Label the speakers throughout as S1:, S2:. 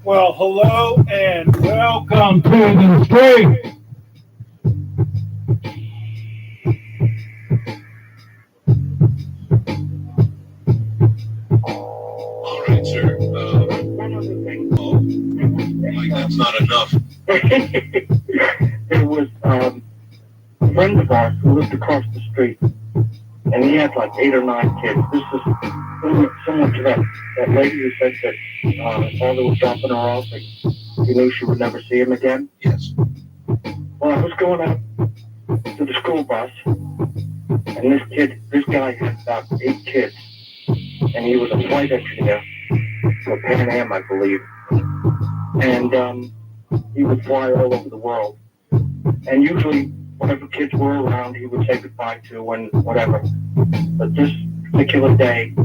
S1: Well, hello and welcome to the street.
S2: All right, sir. Oh, like that's not enough.
S3: There was a friend of ours who lived across the street, and he had like 8 or 9 kids. This is similar to that lady who said that her father was dropping her off and he knew she would never see him again.
S2: Yes.
S3: Well, I was going out to the school bus, and this guy had about 8 kids, and he was a flight engineer for Pan Am, I believe. And he would fly all over the world. And usually, whenever kids were around, he would say goodbye to and whatever. But this particular day,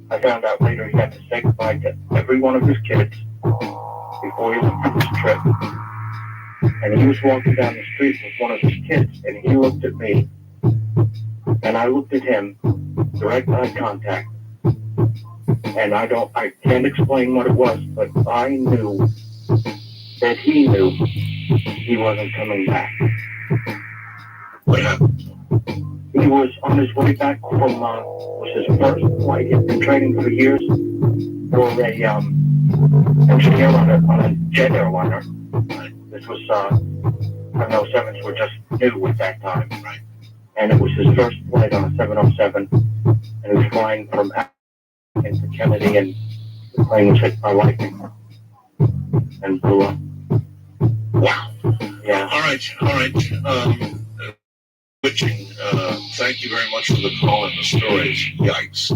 S3: I found out later he had to say goodbye to every one of his kids before he left for this trip. And he was walking down the street with one of his kids, and he looked at me, and I looked at him, direct eye contact. And I can't explain what it was, but I knew that he knew he wasn't coming back.
S2: What happened?
S3: He was on his way back from was his first flight. He'd been training for years for a engineer on a jet airliner. This was I know sevens were just new at that time,
S2: right?
S3: And it was his first flight on a 707, and he was flying from into Kennedy, and the plane was hit by lightning and blew up.
S2: Wow.
S3: Yeah.
S2: All right. Switching. Thank you very much for the call and the stories. Yikes.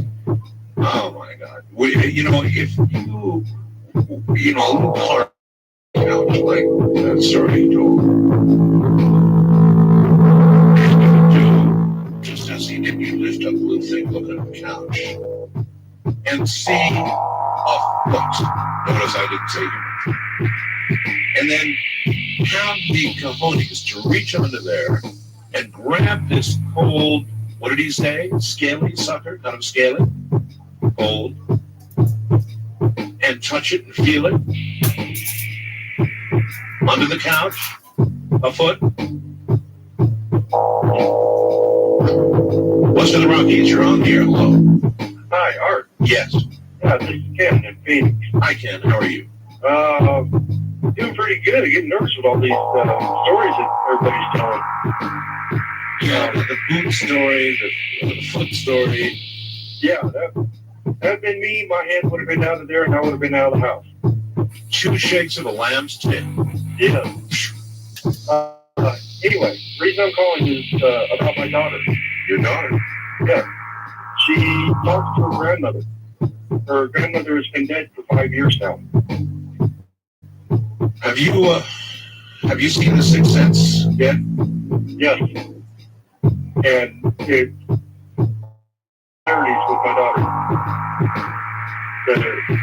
S2: Oh my God. If you part couch like that story you told, do just as he did, you lift up a little thing, look at the couch, and see a foot. Notice I didn't say human. And then have the cojones to reach under there and grab this cold, what did he say? Scaly sucker, kind of scaly, cold, and touch it and feel it under the couch, a foot. What's to the Rockies? You're on here. Hello.
S3: Hi, Art.
S2: Yes.
S3: Yeah, this is Ken in Phoenix.
S2: Hi, Ken. How are you?
S3: Doing pretty good. I get nervous with all these stories that everybody's telling.
S2: Yeah, the boot story, the foot story.
S3: Yeah, that'd been me. My hand would have been out of there, and I would have been out of the house.
S2: 2 shakes of a lamb's tail.
S3: Yeah. Anyway, the reason I'm calling is about my daughter.
S2: Your daughter?
S3: Yeah. She talks to her grandmother. Her grandmother has been dead for 5 years now.
S2: Have you seen The Sixth Sense yet?
S3: Yes. And it parodies with my daughter. The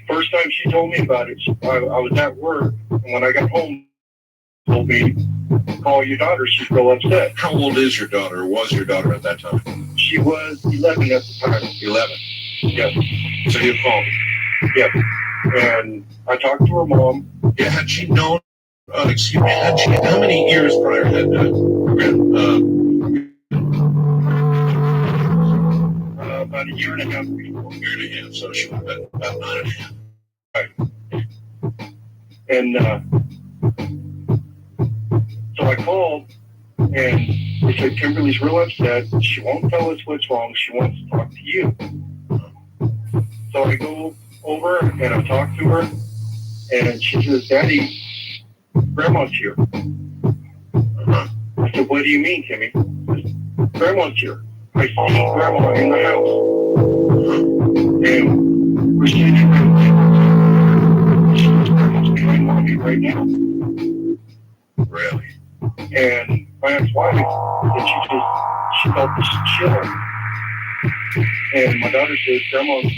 S3: first time she told me about it, I was at work, and when I got home, she told me, call your daughter, she's real upset.
S2: How old is your daughter, or was your daughter at that time?
S3: She was 11 at the time.
S2: 11.
S3: Yes.
S2: So you called me.
S3: Yes. And I talked to her mom.
S2: Yeah, had she known, how many years prior had
S3: about a year and a half before.
S2: A year and a half, so she would have been about 9.5.
S3: Right. And so I called, and they said, Kimberly's real upset. She won't tell us what's wrong. She wants to talk to you. So I go over, and I talk to her, and she says, Daddy, Grandma's here. I said, what do you mean, Kimmy? She says, Grandma's here. I see Grandma in the house. And we're sitting right. She says, Grandma's behind Mommy right now.
S2: Really?
S3: And my ex-wife said she felt this chill. And my daughter says, Grandma's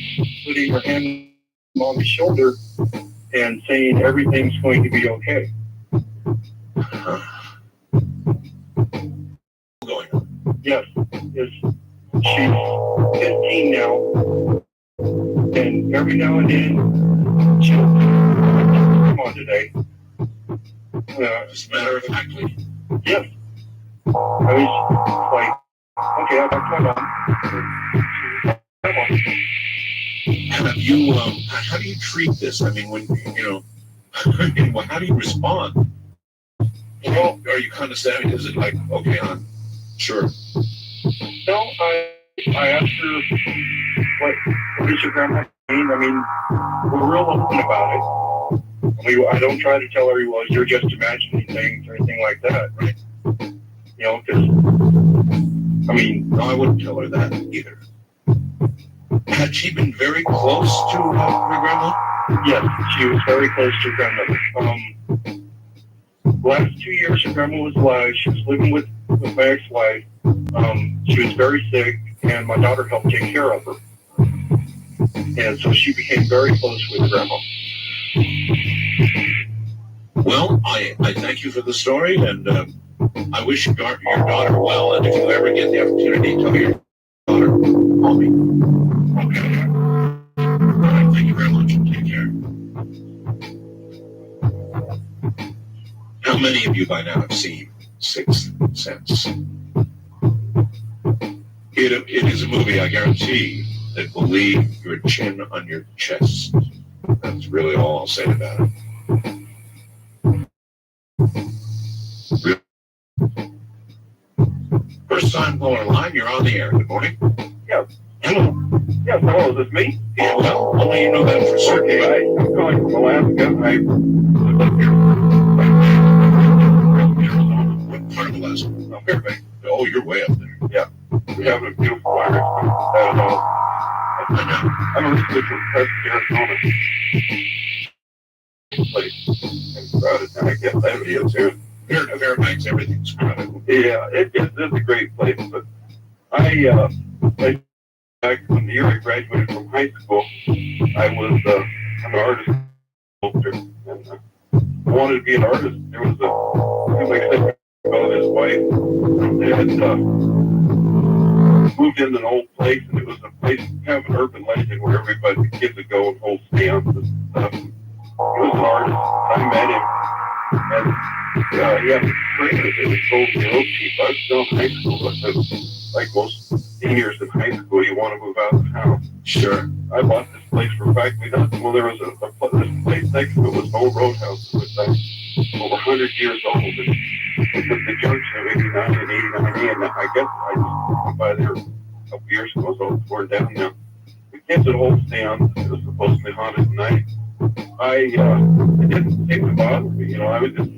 S3: putting her hand on Mommy's shoulder and saying everything's going to be okay.
S2: Going on.
S3: Yes. She's 15 now. And every now and then she'll grandma today.
S2: As a matter of factly.
S3: Yes. I mean, it's like, okay, I talked to my mom.
S2: Have you, how do you treat this? I mean, when, I mean, well, how do you respond?
S3: Well,
S2: Are you kind of savvy? Is it like, okay, sure.
S3: no, I asked her, what is your grandma mean? I mean, we're real open about it. I don't try to tell her, well, you're just imagining things or anything like that, right? Because, I mean,
S2: No, I wouldn't tell her that either. Had she been very close to her grandma?
S3: yes, she was very close to her grandmother. The last 2 years, her grandma was alive. She was living with my ex-wife. She was very sick, and my daughter helped take care of her. And so she became very close with grandma.
S2: Well, I thank you for the story, and I wish your daughter well, and if you ever get the opportunity, tell your daughter, call me. Okay. All right, thank you very much. Take care. How many of you by now have seen Sixth Sense? It is a movie, I guarantee, that will leave your chin on your chest. That's really all I'll say about it. First time caller line, you're on the air. Good morning.
S3: Yes.
S2: Hello.
S3: Yes, hello, is this me?
S2: Yeah, well, only you know that for certain.
S3: Okay, I'm calling from Alaska. I live up here.
S2: What part of Alaska?
S3: Fairbanks.
S2: Oh, you're way up there.
S3: Yeah. We have a beautiful fire. I don't know.
S2: I know.
S3: I'm originally from Preston, Arizona. Place and crowded, and I guess everybody else here.
S2: Here in Fairbanks, everything's crowded.
S3: Yeah, it's a great place. But I back from the year I graduated from high school, I was an artist sculptor, and I wanted to be an artist. There was like I said, and his wife. They had moved into an old place, and it was a place, kind of an urban legend where everybody, the kids would go and hold stands and stuff. He was an artist. I met him, and he had a trailer that was sold real cheap. I was still in high school, but like most seniors in high school, you want to move out of the house.
S2: Sure.
S3: I bought this place for practically nothing. Well, there was this place next to it was an old roadhouse that was over 100 years old, and it was the junction of 89 and 89A, and I guess I just went by there a couple years ago, so it's torn down now. The kids would hold stands. It was supposed to be haunted at night. It didn't seem to bother me, I was just,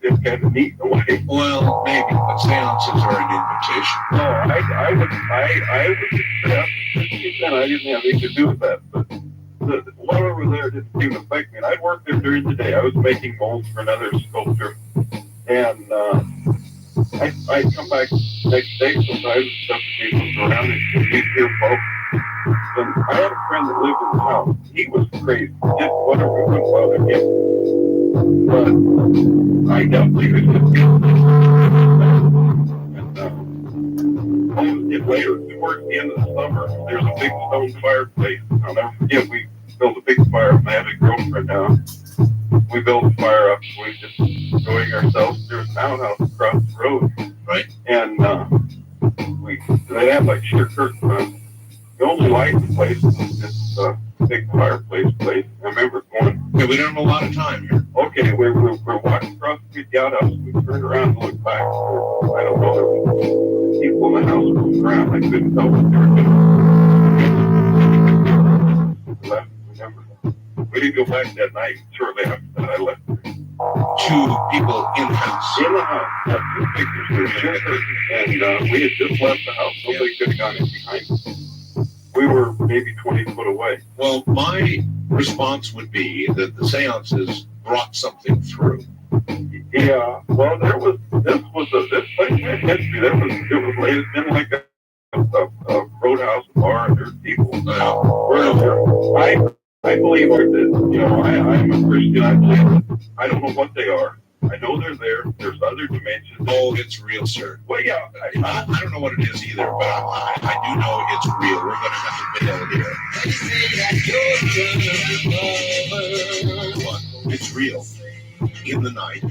S3: it's kind of neat in a way.
S2: Well, maybe, but seances are an invitation.
S3: No, I would accept 50%. I didn't have anything to do with that, but whatever was there didn't seem to affect me. And I'd work there during the day. I was making molds for another sculptor, and I'd come back next day sometimes and stuff people around and meet here folks. And I had a friend that lived in the house. He was crazy. Just whatever, it wouldn't bother him. But I definitely was and later, towards the end of the summer, there's a big stone fireplace. I'll never forget, we built a big fire. I had a girlfriend now. We built a fire up. We were just enjoying ourselves. There was a townhouse across the road.
S2: Right.
S3: And they had like sheer curtains on. The only light in the place was this big fireplace place. I remember going,
S2: Yeah, we don't have a lot of time here.
S3: okay, we're walking across the street, the outhouse. We turned around and looked back. I don't know, there were people in the house moving around. I couldn't tell what they were doing. Left, remember. We didn't go back that night. Shortly after that, I left.
S2: Two people in the house.
S3: In the house, that's the pictures. We were sheer curtains, and we had just left the house. Nobody could have gone in behind us. We were maybe 20 foot away.
S2: Well, my response would be that the seances brought something through.
S3: Yeah, well, this place had history. It was been like a roadhouse bar, and there's people. I believe that, I'm a Christian. I believe that. I don't know what they are. I know they're there. There's other dimensions.
S2: Oh, it's real, sir.
S3: Well, yeah.
S2: I don't know what it is either, but I do know it's real. We're going to have to put that here. was real in the night.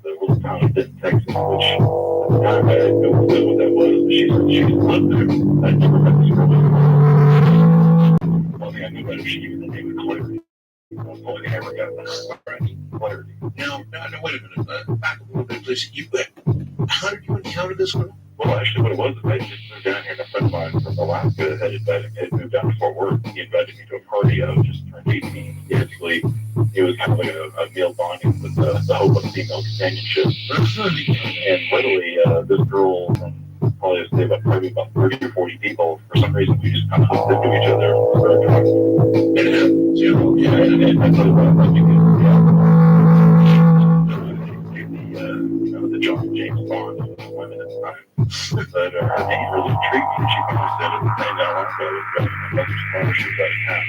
S3: The little town of Denton, Texas, which at the time I had no clue what that was, but she said she lived there. I'd never met this girl before. One thing I knew about her, she gave me the name of Clarity. That's the only thing I ever got from her. Clarity.
S2: Now, wait a minute. Back a little bit, please. How did you encounter this girl?
S3: Well, actually, what it was is I just moved down here, and a friend of mine from Alaska had moved down to Fort Worth. He invited me to a party. I was just turned 18. Basically, it was kind of like a male bonding with the hope of female companionship. And literally, this girl from probably about 30 or 40 people, for some reason, we just kind of hooked into each other and started talking.
S2: It happens, you know.
S3: Yeah, and I thought about the John James Bond of women at the time. But her name really intrigued me. She finally said at the same down ago was driving my mother's car. She was out of town.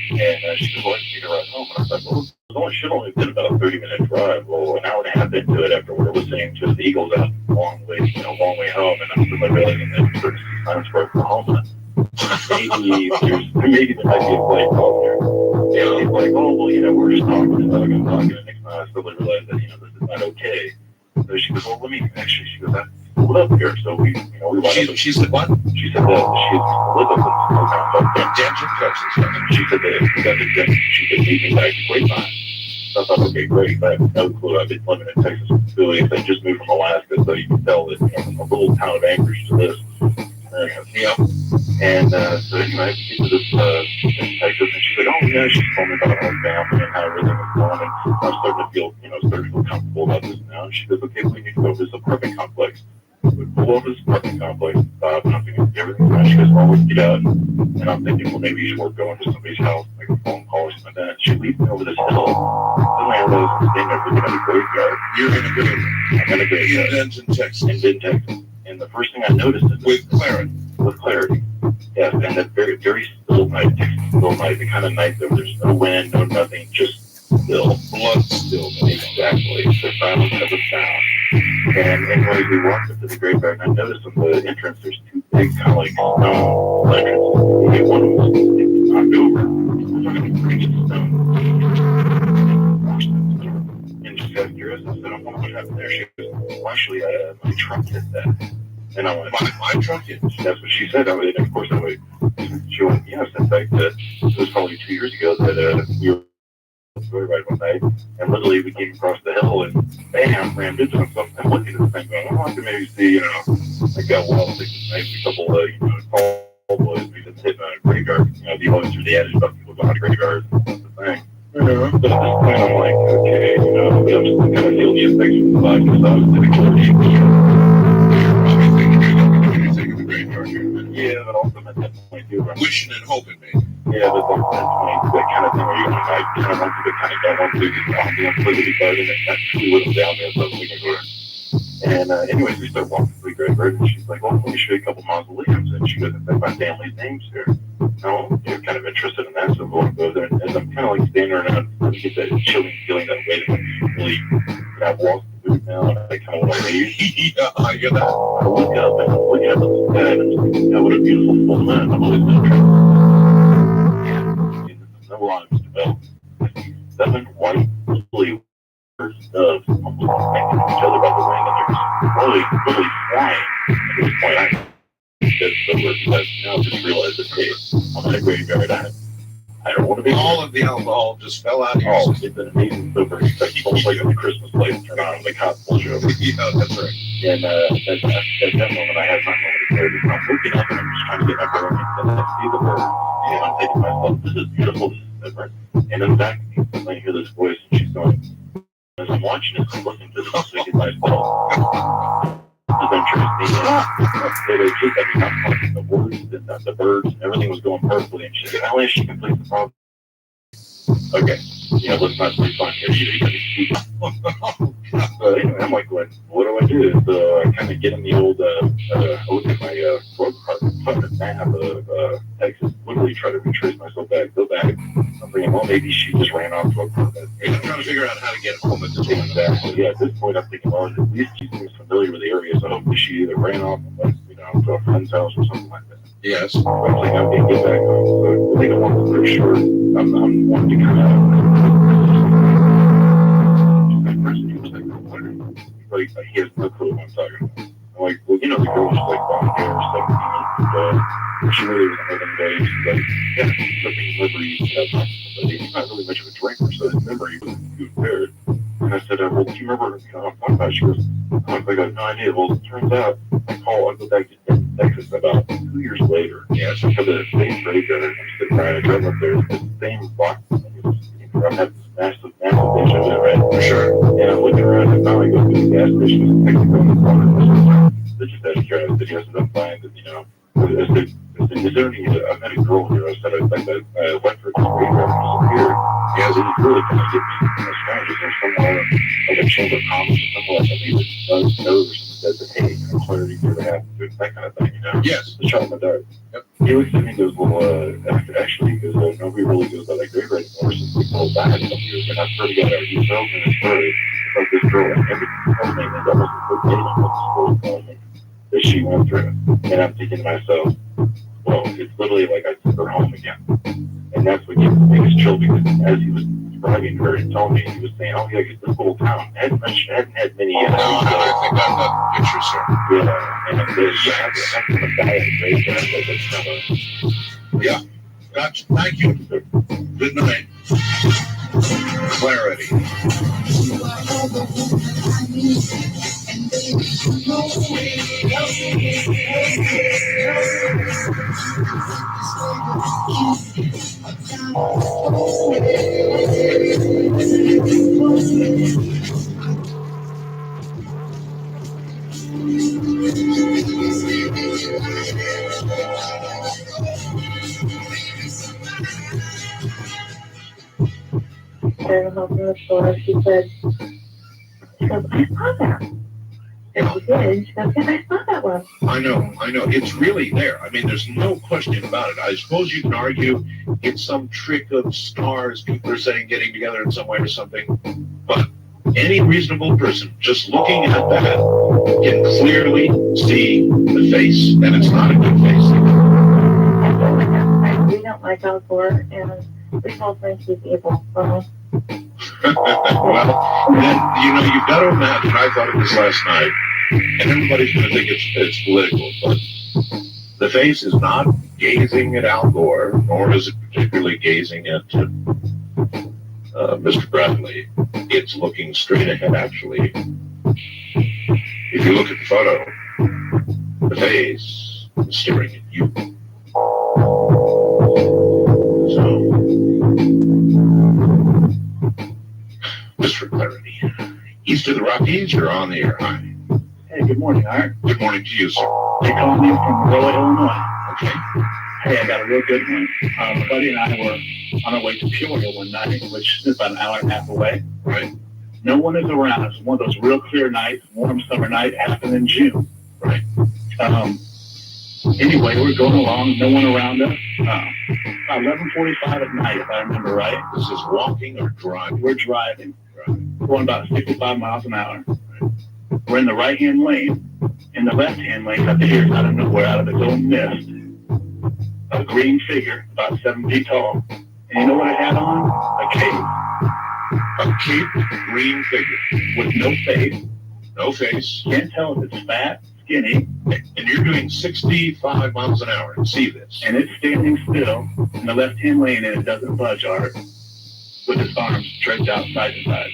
S3: And she was like, "I need to ride home." And I thought, well, it should only been about a 30-minute drive. Well, an hour and a half into it after we were listening to the Eagles out long way home. And I'm just like realizing that I'm starting to see signs for Oklahoma. Maybe there might be a flight call there. And he's like, "Oh, well, we're just talking." And I'm talking. And next time I suddenly realized that, this is not okay. So she goes, "Well, let me," actually, she goes, "I pulled up here." So we wound up.
S2: She's the what?
S3: She said that she lived up in a small town called
S2: Denton, Texas.
S3: and she said that if we got to Denton, she could meet me back to Grapevine. So I thought, okay, great. But I have no clue. I've been living in Texas for 2 weeks. I just moved from Alaska, so you can tell that from a little town of Anchorage to this.
S2: Yeah.
S3: And so anyway, we get to this in Texas, and she's like, "Oh yeah," she told me about her family and how everything was going, and I'm starting to feel comfortable about this now. And she goes, "Okay, we need to go to this apartment complex." We pull over this apartment complex, stop, and I'm thinking everything's fine. She goes, "Well, we get out," and I'm thinking, well, maybe we're going to somebody's house, make a phone call or something like that. And she leads me over this hill. Suddenly I realize I'm standing there looking at a graveyard.
S2: You're in a graveyard.
S3: I'm in a graveyard.
S2: In Denton, Texas.
S3: In Denton, Texas. And the first thing I noticed is
S2: With Clarity.
S3: With Clarity. Yes, and that very, very still night, the kind of night that there's no wind, no nothing, just still.
S2: Blood still.
S3: Exactly. The silence of the sound. And anyway, we walked up to the graveyard, and I noticed on the entrance there's two big kind of like stone entrances. And one of them was knocked over. I'm talking to bring it stone. And just got curious. I said, "I wonder what happened there." She goes, "Well, actually, my truck hit that." And I went,
S2: My truck hit.
S3: That's what she said. And of course, she went, "Yeah, since it was probably 2 years ago that we were right one night, and literally we came across the hill and bam, rammed into him." So I'm looking at this thing going, "I can maybe see, like maybe a couple tall boys, we just hitting a graveyard, the always through the edge about people going to graveyards and that's the thing." But at this point, I'm like, okay, I'm just kind of feel the effects of the vibe because I was in a Clarity. Yeah, but also at that point, too, right?
S2: Wishing and hoping, maybe.
S3: Yeah, but at that point, that kind of thing where you're like, I kind of want to, but kind of don't want to, because I'm being completely buzzing, and that's really what was down there, so we can go. And anyways, we start walking through the graveyard, and she's like, "Well, let me show you a couple mausoleums." And she goes, "In fact, my family's name's here." No, you're kind of interested in that, so we'll go there. And as I'm kind of like standing around, you get that chilling feeling that way that you really, I've lost the mood now, and I kind of want to leave.
S2: Yeah, I get that.
S3: I look up and I'm looking up at the sky, and I'm just thinking, what a beautiful full moon. I've always been attracted. And no lines developed. I see 7 white woolly doves almost connecting each other by the wing, and they're just really flying. At this point, I that's so weird, because I now just realized that, hey, I'm in a graveyard. I don't want to be.
S2: All of the alcohol just fell out of your
S3: Oh,
S2: system.
S3: it's an amazing silver. It's almost like when the Christmas lights turn on, the cops pull you over.
S2: Yeah, that's right.
S3: And at that moment, I had my moment of clarity. I'm looking up and I'm just trying to get my bearings, and I see the bird. And I'm thinking to myself, this is beautiful. This is different. And then back I hear this voice, and she's going, as I'm watching this, I'm listening to this music in my phone. And then they were just, I mean, I'm watching the words and the birds and everything was going perfectly. And she said, not only is she complete the problem. Okay, let's not sleep on here. You gotta sleep. But anyway, I'm like, what do I do? So I kind of get in the old, look at my road card map of Texas, literally try to retrace myself back, go back. I'm thinking, well, maybe she just ran off to a permit.
S2: You're trying to figure out how to get home at this point.
S3: Exactly. Yeah, at this point, I'm thinking, well, at least she seems familiar with the area, so hopefully she either ran off and went, to a friend's house or something like that.
S2: Yes.
S3: So I'm like, I'm going to get back home. So I think I want to pretty sure I'm wanting to kind of. Like, he has no clue what I'm talking about. I'm like, well, the girl was like blonde hair, 17, she really was another day. She's like, yeah, flipping memories. But he's not really much of a drinker, so his memory was impaired. And I said, well, do you remember what I'm talking about? She goes, I got no idea. Well, it turns out, I'll go back to Texas about 2 years later. Yeah, so for the same graveyard, I'm sitting right, I drove up there, it's the same block. I had this massive station, right? For sure. And I'm looking around, and now I go to the gas station, Mexico in the corner. This is that curiosity. I said, I'm fine, I said, is there any, I met a girl here, I said, I went for this graveyard and disappeared. Yeah, this is really going to get me strange. Is there somewhere, like a chamber of commerce or something like that, maybe it does know or something that, hey, clarity never happened, that kind of thing, Yes. The shot in the dark. Yep. He looks at me and goes, well, actually, he goes, nobody really goes by that graveyard anymore since we pulled back a couple years. And I swear to God, he tells me the story about this girl, and everything he tells me is almost verbatim what the story tells me that she went through. And I'm thinking to myself, well, it's literally like I took her home again. And that's what gave the biggest chill, because as he was describing her and telling me, he was saying, oh, yeah, this little town hadn't had many.
S2: I think I've got pictures, sir.
S3: Yeah, and that's the guy in the graveyard that's kind of.
S2: Yeah, gotcha. Thank you. Good night. Clarity.
S4: Sarah home from the store, she said, I saw that. And she did. She goes, yeah, I saw that one.
S2: I know. It's really there. I mean, there's no question about it. I suppose you can argue it's some trick of stars. People are saying getting together in some way or something. But any reasonable person just looking at that can clearly see the face, and it's not a good face.
S4: We don't like Al Gore, and we both think he's evil.
S2: Well, then, you've got to imagine, I thought of this last night, and everybody's going to think it's political, but the face is not gazing at Al Gore, nor is it particularly gazing at Mr. Bradley. It's looking straight ahead, actually. If you look at the photo, the face is staring at you. So, just for clarity, east of the Rockies, you're on the air. Hi.
S5: Hey, good morning, Art.
S2: Good morning to you, sir.
S5: They called me from Rolla, Illinois.
S2: Okay.
S5: Hey, I got a real good one. My buddy and I were on our way to Peoria one night, which is about an hour and a half away.
S2: Right.
S5: No one is around. It's one of those real clear nights, warm summer night, happened in June.
S2: Right.
S5: Anyway, we're going along, no one around us. About 11:45 at night, if I remember right.
S2: This is walking or driving?
S5: We're driving. We're going about 65 miles an hour. We're in the right-hand lane. In the left-hand lane, appears out of nowhere, out of its own mist, a green figure, about 7 feet tall. And you know what it had on? A cape.
S2: A cape green figure.
S5: With no face.
S2: No face.
S5: Can't tell if it's fat, skinny.
S2: And you're doing 65 miles an hour and see this.
S5: And it's standing still in the left-hand lane, and it doesn't budge, Art, with its arms stretched out side to side.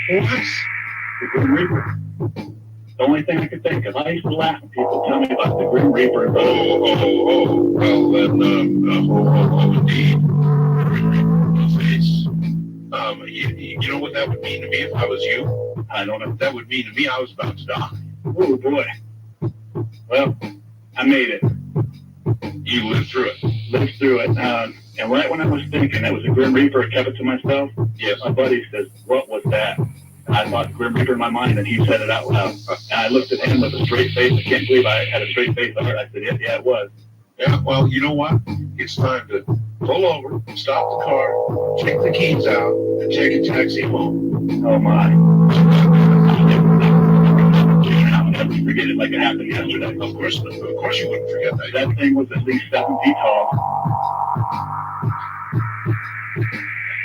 S2: What?
S5: The Grim Reaper. The only thing I could think of. I used to laugh when people tell me about the Grim Reaper.
S2: Oh. Well, then, indeed. You know what that would mean to me if I was you?
S5: I don't know.
S2: That would mean to me I was about to die.
S5: Oh boy. Well, I made it.
S2: You lived through it.
S5: Lived through it. And right when I was thinking that was a Grim Reaper, I kept it to myself.
S2: Yes.
S5: My buddy says, "What was that?" And I thought Grim Reaper in my mind, and he said it out loud. And I looked at him with a straight face. I can't believe I had a straight face on it. I said, "Yeah, it was."
S2: Yeah, well, you know what? It's time to pull over, stop the car, take the keys out, and take a taxi home.
S5: Oh my. I'll never forget it like it happened yesterday.
S2: Of course you wouldn't forget that.
S5: That thing was at least 7 feet tall.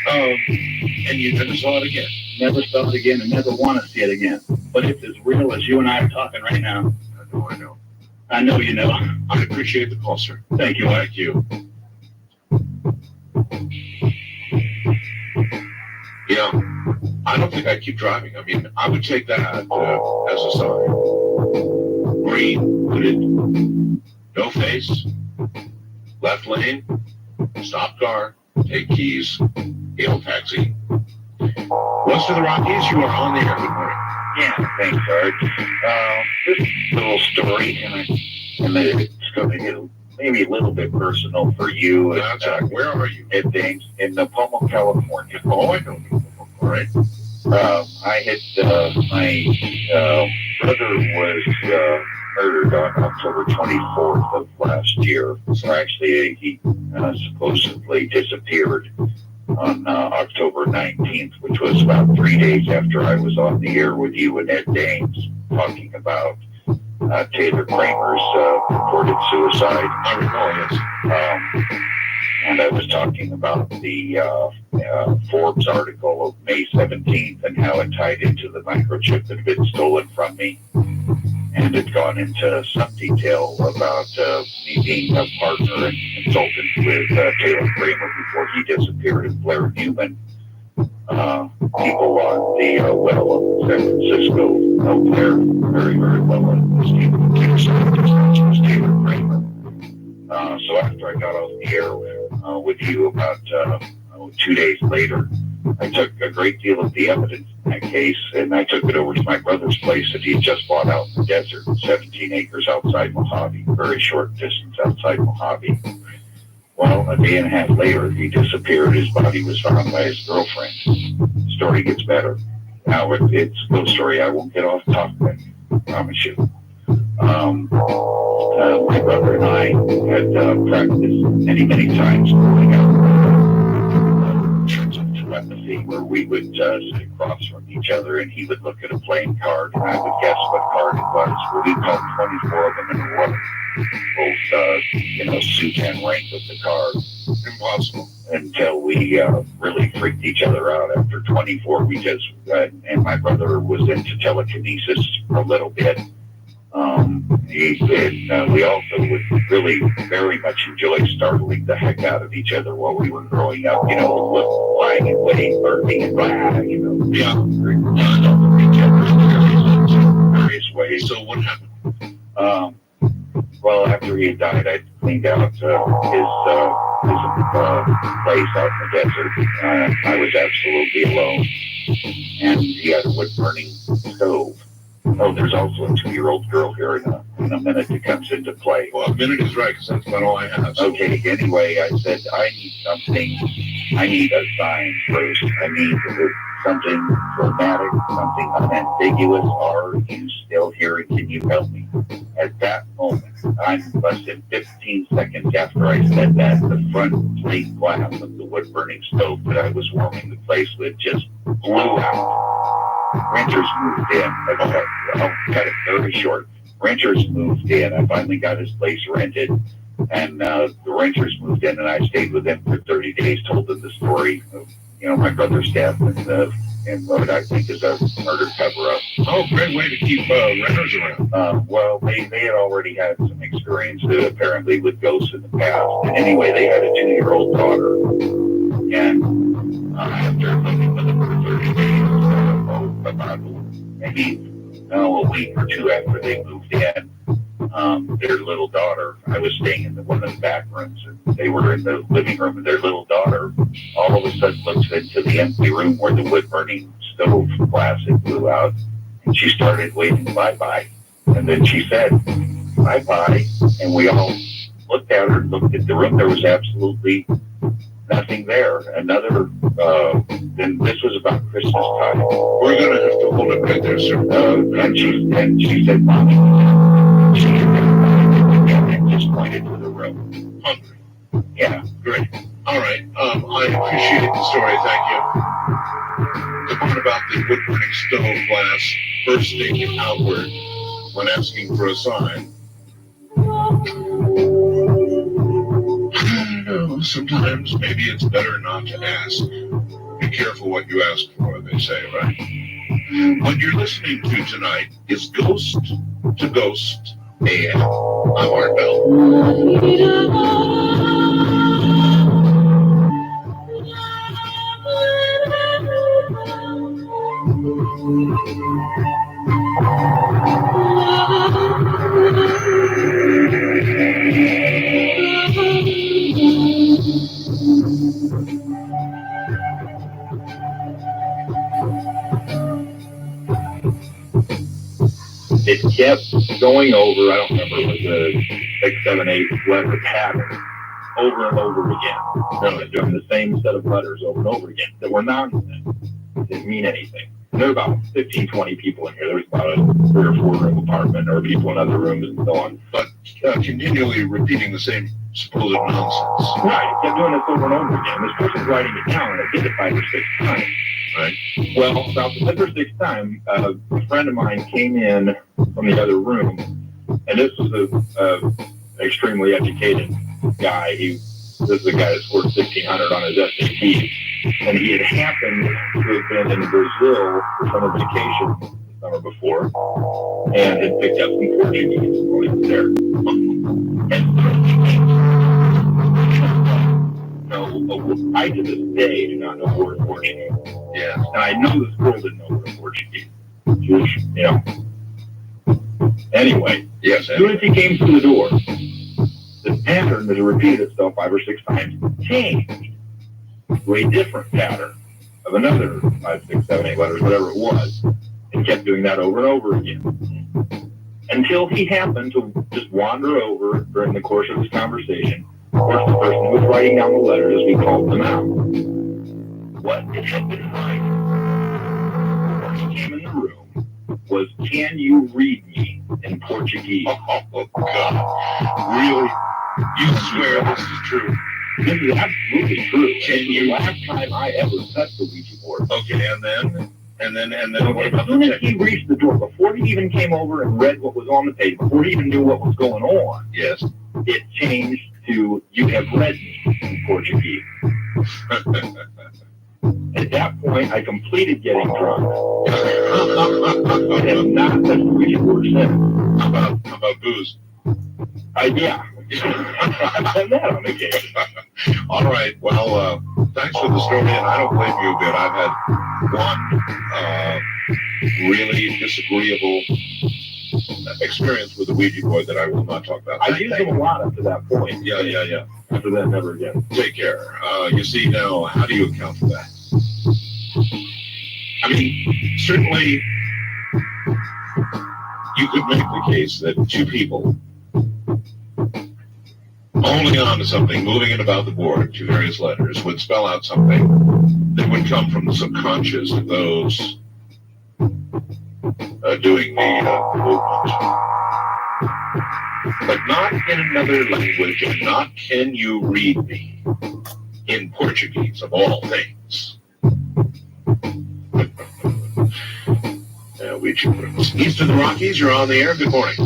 S2: And you never saw it again.
S5: Never saw it again and never want to see it again. But it's as real as you and I are talking right now.
S2: I know.
S5: I know you know.
S2: I appreciate the call, sir.
S5: Thank you.
S2: Thank you. Yeah, I don't think I'd keep driving. I mean, I would take that as a sign. Green, hooded, no face, left lane, stop car, take keys, hail taxi. West of the Rockies, you are on the air. Good morning.
S6: Yeah, thanks, Sarge. This little story, and it's going to get maybe a little bit personal for you.
S2: That's right. Where are you?
S6: And things in Pomo, California.
S2: Oh, I know. All right.
S6: I had my brother was murdered on October 24th of last year. So actually, he supposedly disappeared on October 19th, which was about 3 days after I was on the air with you and Ed Dames talking about Taylor Kramer's reported suicide.
S2: I recall, yes.
S6: And I was talking about the Forbes article of May 17th and how it tied into the microchip that had been stolen from me. And had gone into some detail about me being a partner and consultant with Taylor Kramer before he disappeared in Blair Newman. People on the well of San Francisco know Blair very, very well. And was Taylor Kramer. So after I got off the air with you about 2 days later, I took a great deal of the evidence in that case, and I took it over to my brother's place that he had just bought out in the desert, 17 acres outside Mojave, very short distance outside Mojave. Well, a day and a half later, he disappeared. His body was found by his girlfriend. The story gets better. Now, it's a little story. I won't get off topic, I promise you. My brother and I had practiced many, many times growing up. Telepathy, where we would sit across from each other, and he would look at a playing card, and I would guess what card it was. Well, we called 24 of them in a row, both suit and rank of the card.
S2: Impossible.
S6: Until we really freaked each other out. After 24, we just and my brother was into telekinesis for a little bit. We also would really very much enjoy startling the heck out of each other while we were growing up, lying in wait, burping and blah,
S2: Yeah.
S6: each other in various ways.
S2: So what happened?
S6: Well, after he had died, I cleaned out his place out in the desert. I was absolutely alone, and he had a wood-burning stove. Oh, there's also a 2-year-old girl here in a minute that comes into play.
S2: Well, a minute is right, because that's about all I have. So.
S6: Okay, anyway, I said, I need something. I need a sign first. I need something dramatic, something unambiguous. Are you still here, and can you help me? At that moment, I'm less than 15 seconds after I said that, the front plate glass of the wood-burning stove that I was warming the place with just blew out. Renters moved in. I'll cut it very short. Renters moved in. I finally got his place rented, and the renters moved in, and I stayed with them for 30 days, told them the story of, my brother's death and what I think is a murder cover-up.
S2: Oh, great way to keep renters around.
S6: Well, they had already had some experience apparently with ghosts in the past. And anyway, they had a 2-year-old daughter, and after living with them for 30 days, about maybe a week or two after they moved in, their little daughter. I was staying in one of the back rooms, and they were in the living room, and their little daughter all of a sudden looks into the empty room where the wood-burning stove glass had blew out, and she started waving bye-bye. And then she said, bye-bye, and we all looked at her, looked at the room. There was absolutely nothing there. Another, then this was about Christmas time.
S2: We're going to have to hold it right there, sir.
S6: And she said, Mommy, she and just pointed to the room.
S2: Hungry.
S6: Yeah.
S2: Great. All right. I appreciate the story. Thank you. The part about the wood-burning stove glass bursting outward when asking for a sign. I don't know. Sometimes maybe it's better not to ask. Be careful what you ask for, they say, right? What you're listening to tonight is Ghost to Ghost AM. I'm Art Bell.
S5: It kept going over. I don't remember. It was a 6, 7, 8 letter pattern over and over again. Doing the same set of letters over and over again that were nonsense. Didn't mean anything. And there were about 15, 20 people in here. There was about a 3 or 4 room apartment, or people in other rooms and so on.
S2: But continually repeating the same supposed nonsense.
S5: Right. It kept doing this over and over again. This person's writing it down, and it did it 5 or 6 times.
S2: Right.
S5: Well, about the 5th or 6th time, a friend of mine came in from the other room, and this was an extremely educated guy. This is a guy that scored 1,600 on his SAT, and he had happened to have been in Brazil for summer vacation the summer before, and had picked up some Portuguese while he was there. And I to this day do not know a word of Portuguese.
S2: Yeah.
S5: And I know this girl didn't know a word of Portuguese. Which, Anyway,
S2: Yes.
S5: as soon as he came through the door, the pattern that had repeated itself 5 or 6 times changed to a different pattern of another 5, 6, 7, 8 letters, whatever it was, and kept doing that over and over again. Until he happened to just wander over during the course of this conversation. Of course, the person who was writing down the letters as we called them out. What it had been writing before he came in the room was, "Can you read me in Portuguese?"
S2: Oh, God. Really? You swear this is true?
S5: This is absolutely true.
S2: Can
S5: It's
S2: you-
S5: the last time I ever touched the Ouija board.
S2: Okay, and then what
S5: As
S2: about
S5: soon
S2: the
S5: as
S2: text?
S5: he reached the door, before he even came over and read what was on the page, before he even knew what was going on,
S2: Yes.
S5: it changed to, "You have read me in Portuguese." At that point, I completed getting drunk. I have not touched the Ouija board since.
S2: How about booze?
S5: Yeah. I've done that on occasion.
S2: All right. Well, thanks for the story, and I don't blame you a bit. I've had one really disagreeable experience with the Ouija board that I will not talk about.
S5: I used them a lot up to that point.
S2: Yeah.
S5: After that, never again.
S2: Take care. You see, now, how do you account for that? I mean, certainly you could make the case that two people holding on to something, moving it about the board to various letters, would spell out something that would come from the subconscious of those doing the movement. But not in another language, and not "Can you read me" in Portuguese, of all things. Ouija boards. East of the Rockies, you're on the air. Good morning.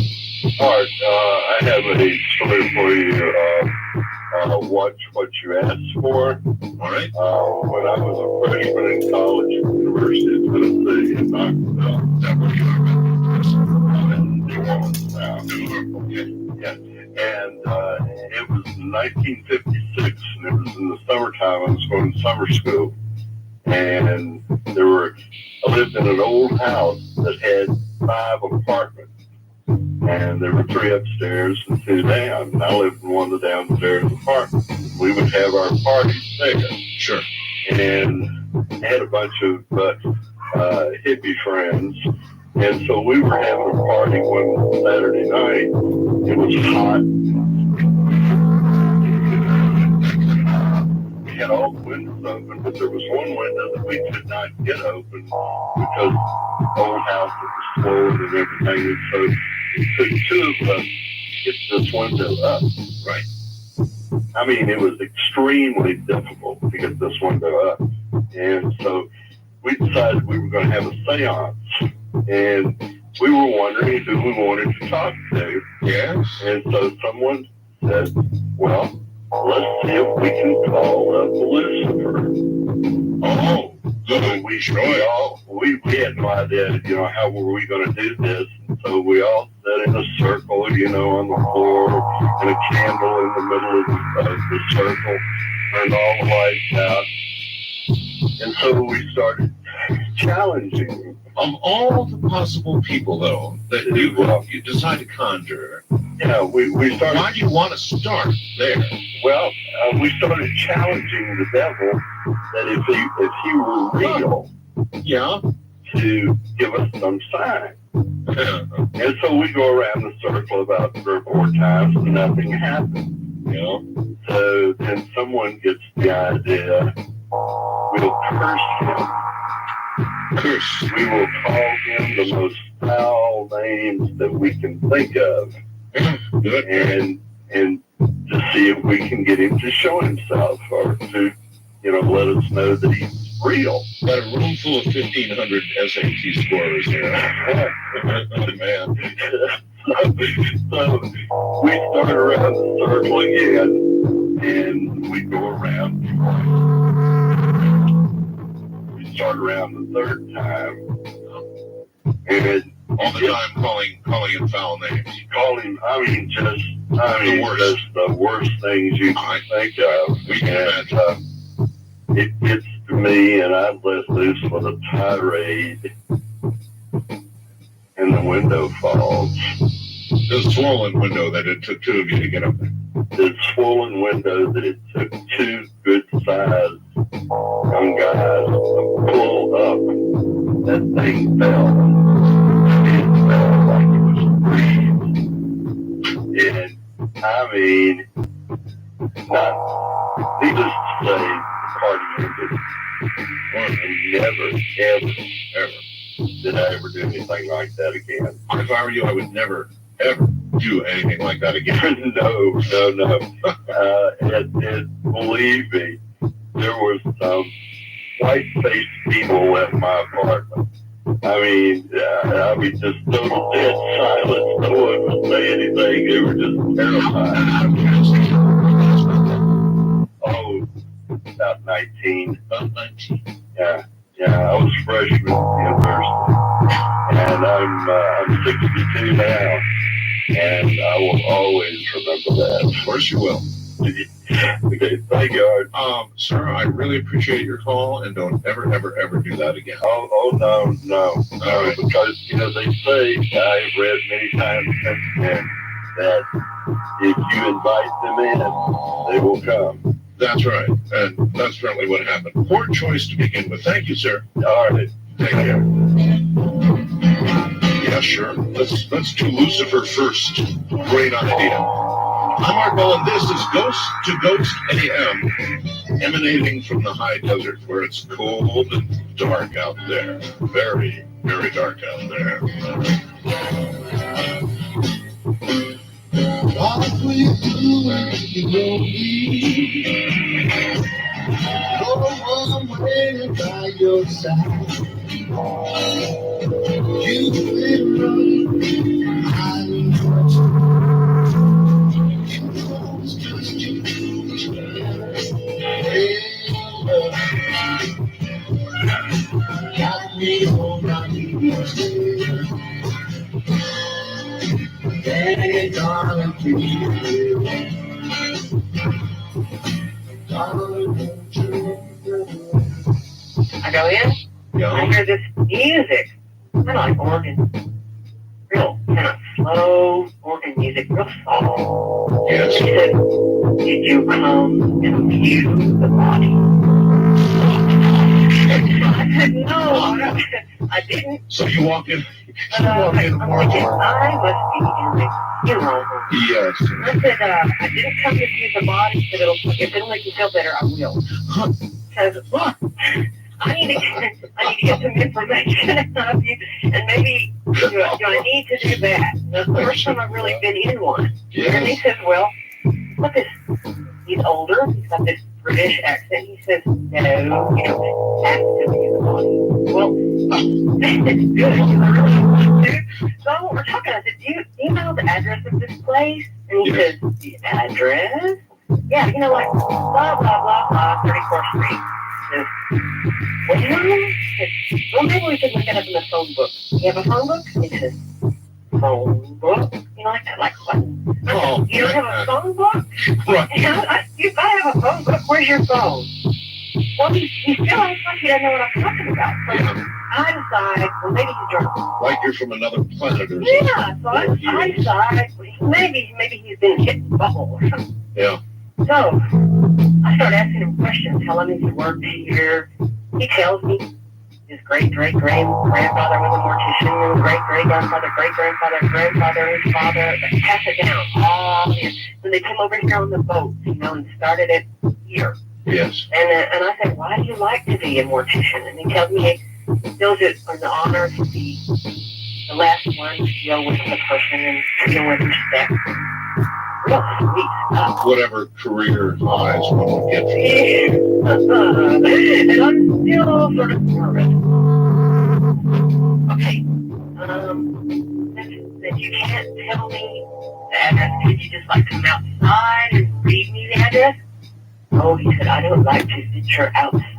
S7: Art, I have a story for you. Watch what you asked for.
S2: All right.
S7: When I was a freshman in college at the University of Tennessee in Knoxville,
S2: Is that where you are?
S7: I'm in New Orleans now.
S2: Okay.
S7: And it was 1956, and it was in the summertime. I was going to summer school, and I lived in an old house that had 5 apartments. And there were 3 upstairs and 2 down. And I lived in one of the downstairs apartments. We would have our parties there.
S2: Sure.
S7: And I had a bunch of hippie friends. And so we were having a party one Saturday night. It was hot. We had all the windows open, but there was one window that we could not get open because the old house was floored and everything. And so it took 2 of us to get this window up.
S2: Right.
S7: I mean, it was extremely difficult to get this window up. And so we decided we were going to have a seance. And we were wondering who we wanted to talk to.
S2: Yes.
S7: And so someone said, well, let's see if we can call up Lucifer.
S2: Oh, good.
S7: We had no idea, how were we going to do this. And so we all sat in a circle, on the floor, and a candle in the middle of the circle, turned all the lights out. And so we started challenging.
S2: Of all the possible people, though, that you decide to conjure,
S7: Yeah, we started.
S2: why do you want to start there?
S7: Well, we started challenging the devil that if he were real,
S2: Yeah.
S7: to give us some sign. And so we go around the circle about 3 or 4 times and nothing happens. So then someone gets the idea, we'll curse him.
S2: Curse.
S7: We will call him the most foul names that we can think of.
S2: Good.
S7: And to see if we can get him to show himself or to, let us know that he's real.
S2: Got a room full of 1,500 SAT scorers here. Oh, man.
S7: So we start around the circle again, and we go around. We start around the 3rd time, and
S2: All the time calling in foul names.
S7: the worst. Just the worst things you can think of.
S2: We can imagine.
S7: It gets to me, and I let loose with a tirade, and the window falls.
S2: The swollen window that it took 2 of you to get up there.
S7: The swollen window that it took 2 good-sized young guys to pull up. That thing fell. It fell like it was breathed. And I mean, needless to say, the party ended. And never, ever did I ever do anything like that again.
S2: If I were you, I would never, ever do anything like that again.
S7: No. And believe me, there was some white-faced people at my apartment. I mean, just total dead silence. No one would say anything. They were just terrified. Oh, about 19.
S2: About 19.
S7: Yeah. I was a freshman at the university, and I'm 62 now, and I will always remember that.
S2: Of course you will.
S7: Okay, thank you.
S2: Sir, I really appreciate your call, and don't ever do that again.
S7: Oh no,
S2: right.
S7: Because they say, I've read many times since then, that if you invite them in, they will come.
S2: That's right, and that's certainly what happened. Poor choice to begin with. Thank you, sir.
S7: All right.
S2: Take care. Yeah, sure. Let's do Lucifer first. Great idea. I'm Mark Mullen. This is Ghost to Ghost AM, emanating from the high desert where it's cold and dark out there. Very, very dark out there.
S8: What will you do when you don't leave? No one waiting by your side. You've been running, hiding what you know it's just you. Got me on my knees. Hey, darling, please.
S9: I go in, I hear this music. I like organ. Real kind of
S3: slow organ music, real soft.
S2: Yes.
S3: He said, did you come to view the body? I said, no, I didn't.
S2: So you walk in.
S3: I'm thinking, I must be in the funeral home.
S2: Yes.
S3: I said, I didn't come to view the body, but if it'll make you feel better, I will. Because, look, I need to get some information out of you, and maybe do I need to do that? That's the first time I've really been in one. And he
S2: Yes.
S3: says, well, look, he's older, he's got this British accent. He says, no, you don't have to view the body. Well, it's good, because I really want to. So we're talking, I said, do you know the address of this place? And he says, the address? Yeah, you know, like, blah, blah, blah, blah, 34th Street. Says, well, maybe we could look it up in the phone book. You have a phone book? He says, phone book? You know, like that, like what?
S2: Oh,
S3: You don't have a phone book?
S2: Right.
S3: You gotta have a phone book. Where's your phone? Well, he still acts like he doesn't know what I'm talking about. So
S2: Yeah.
S3: I decide, well, maybe he's drunk.
S2: Like you're from another planet or something.
S3: Yeah, so I decide, maybe he's been hit in the butthole or something.
S2: Yeah.
S3: So I start asking him questions, telling him he worked here. He tells me his great-great-grandfather was a mortician, and great-great-grandfather, great-grandfather, his father, pass it down, all here. So they came over here on the boat, and started it here.
S2: Yes.
S3: And I said, why do you like to be a mortician? And he tells me he feels it an honor to be the last one to deal with the person and treat him with respect. Real sweet stuff.
S2: Whatever career lies one would get from it.
S3: And I'm still sort of nervous. Okay. That you can't tell me the address. Could you just like come outside and read me the address? Oh, he said, I don't like to venture outside.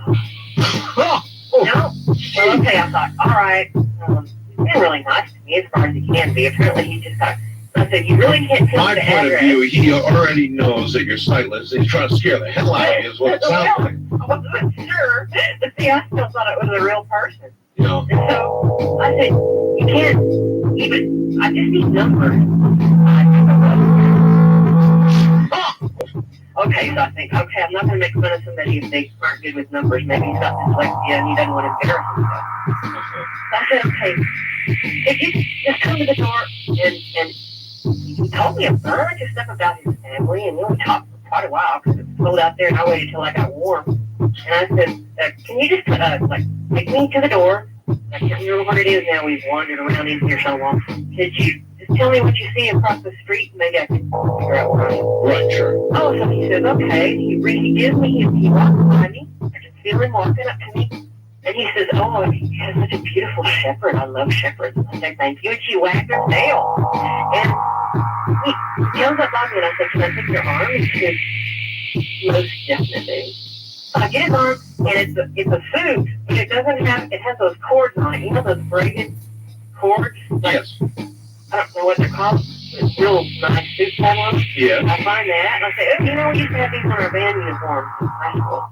S2: Oh,
S3: No? Well, okay, I thought, all right. He's been really nice to me as far as he can be. Apparently, he just got. I said, you really can't tell
S2: my
S3: me the
S2: point of
S3: address.
S2: view, he already knows that you're sightless. He's trying to scare the hell out of you, is what it sounds like.
S3: I wasn't sure. But see, I still thought it was a real person.
S2: You know?
S3: And so I said, you can't even, I just need numbers. Okay, so I think, okay, I'm not going to make fun of somebody if they aren't good with numbers. Maybe he's got dyslexia and he doesn't want to embarrass himself. So I said, okay, if you just come to the door and he told me a bunch of stuff about his family, and we talked for quite a while because it was cold out there and I waited till I got warm. And I said, can you just, take me to the door? I can't remember what it is now. We've wandered around in here so long. Could you just tell me what you see across the street? Maybe I can figure out where I am.
S2: Right, sure.
S3: Oh, so he says, okay. He gives me, he walks behind me. I can feel him walking up to me. And he says, oh, he has such a beautiful shepherd. I love shepherds. I said, thank you. And she wagged her tail. And he comes up on me and I said, can I take your arm? And he says, most definitely. So I get his arm, and it's a suit, but it doesn't have, it has those cords on it. You know those braided cords? Like,
S2: Yes.
S3: I don't know what they're called. It's real nice suits have on.
S2: Yeah.
S3: I find that, and I say, oh, you know, we used to have these on our band uniforms in high school.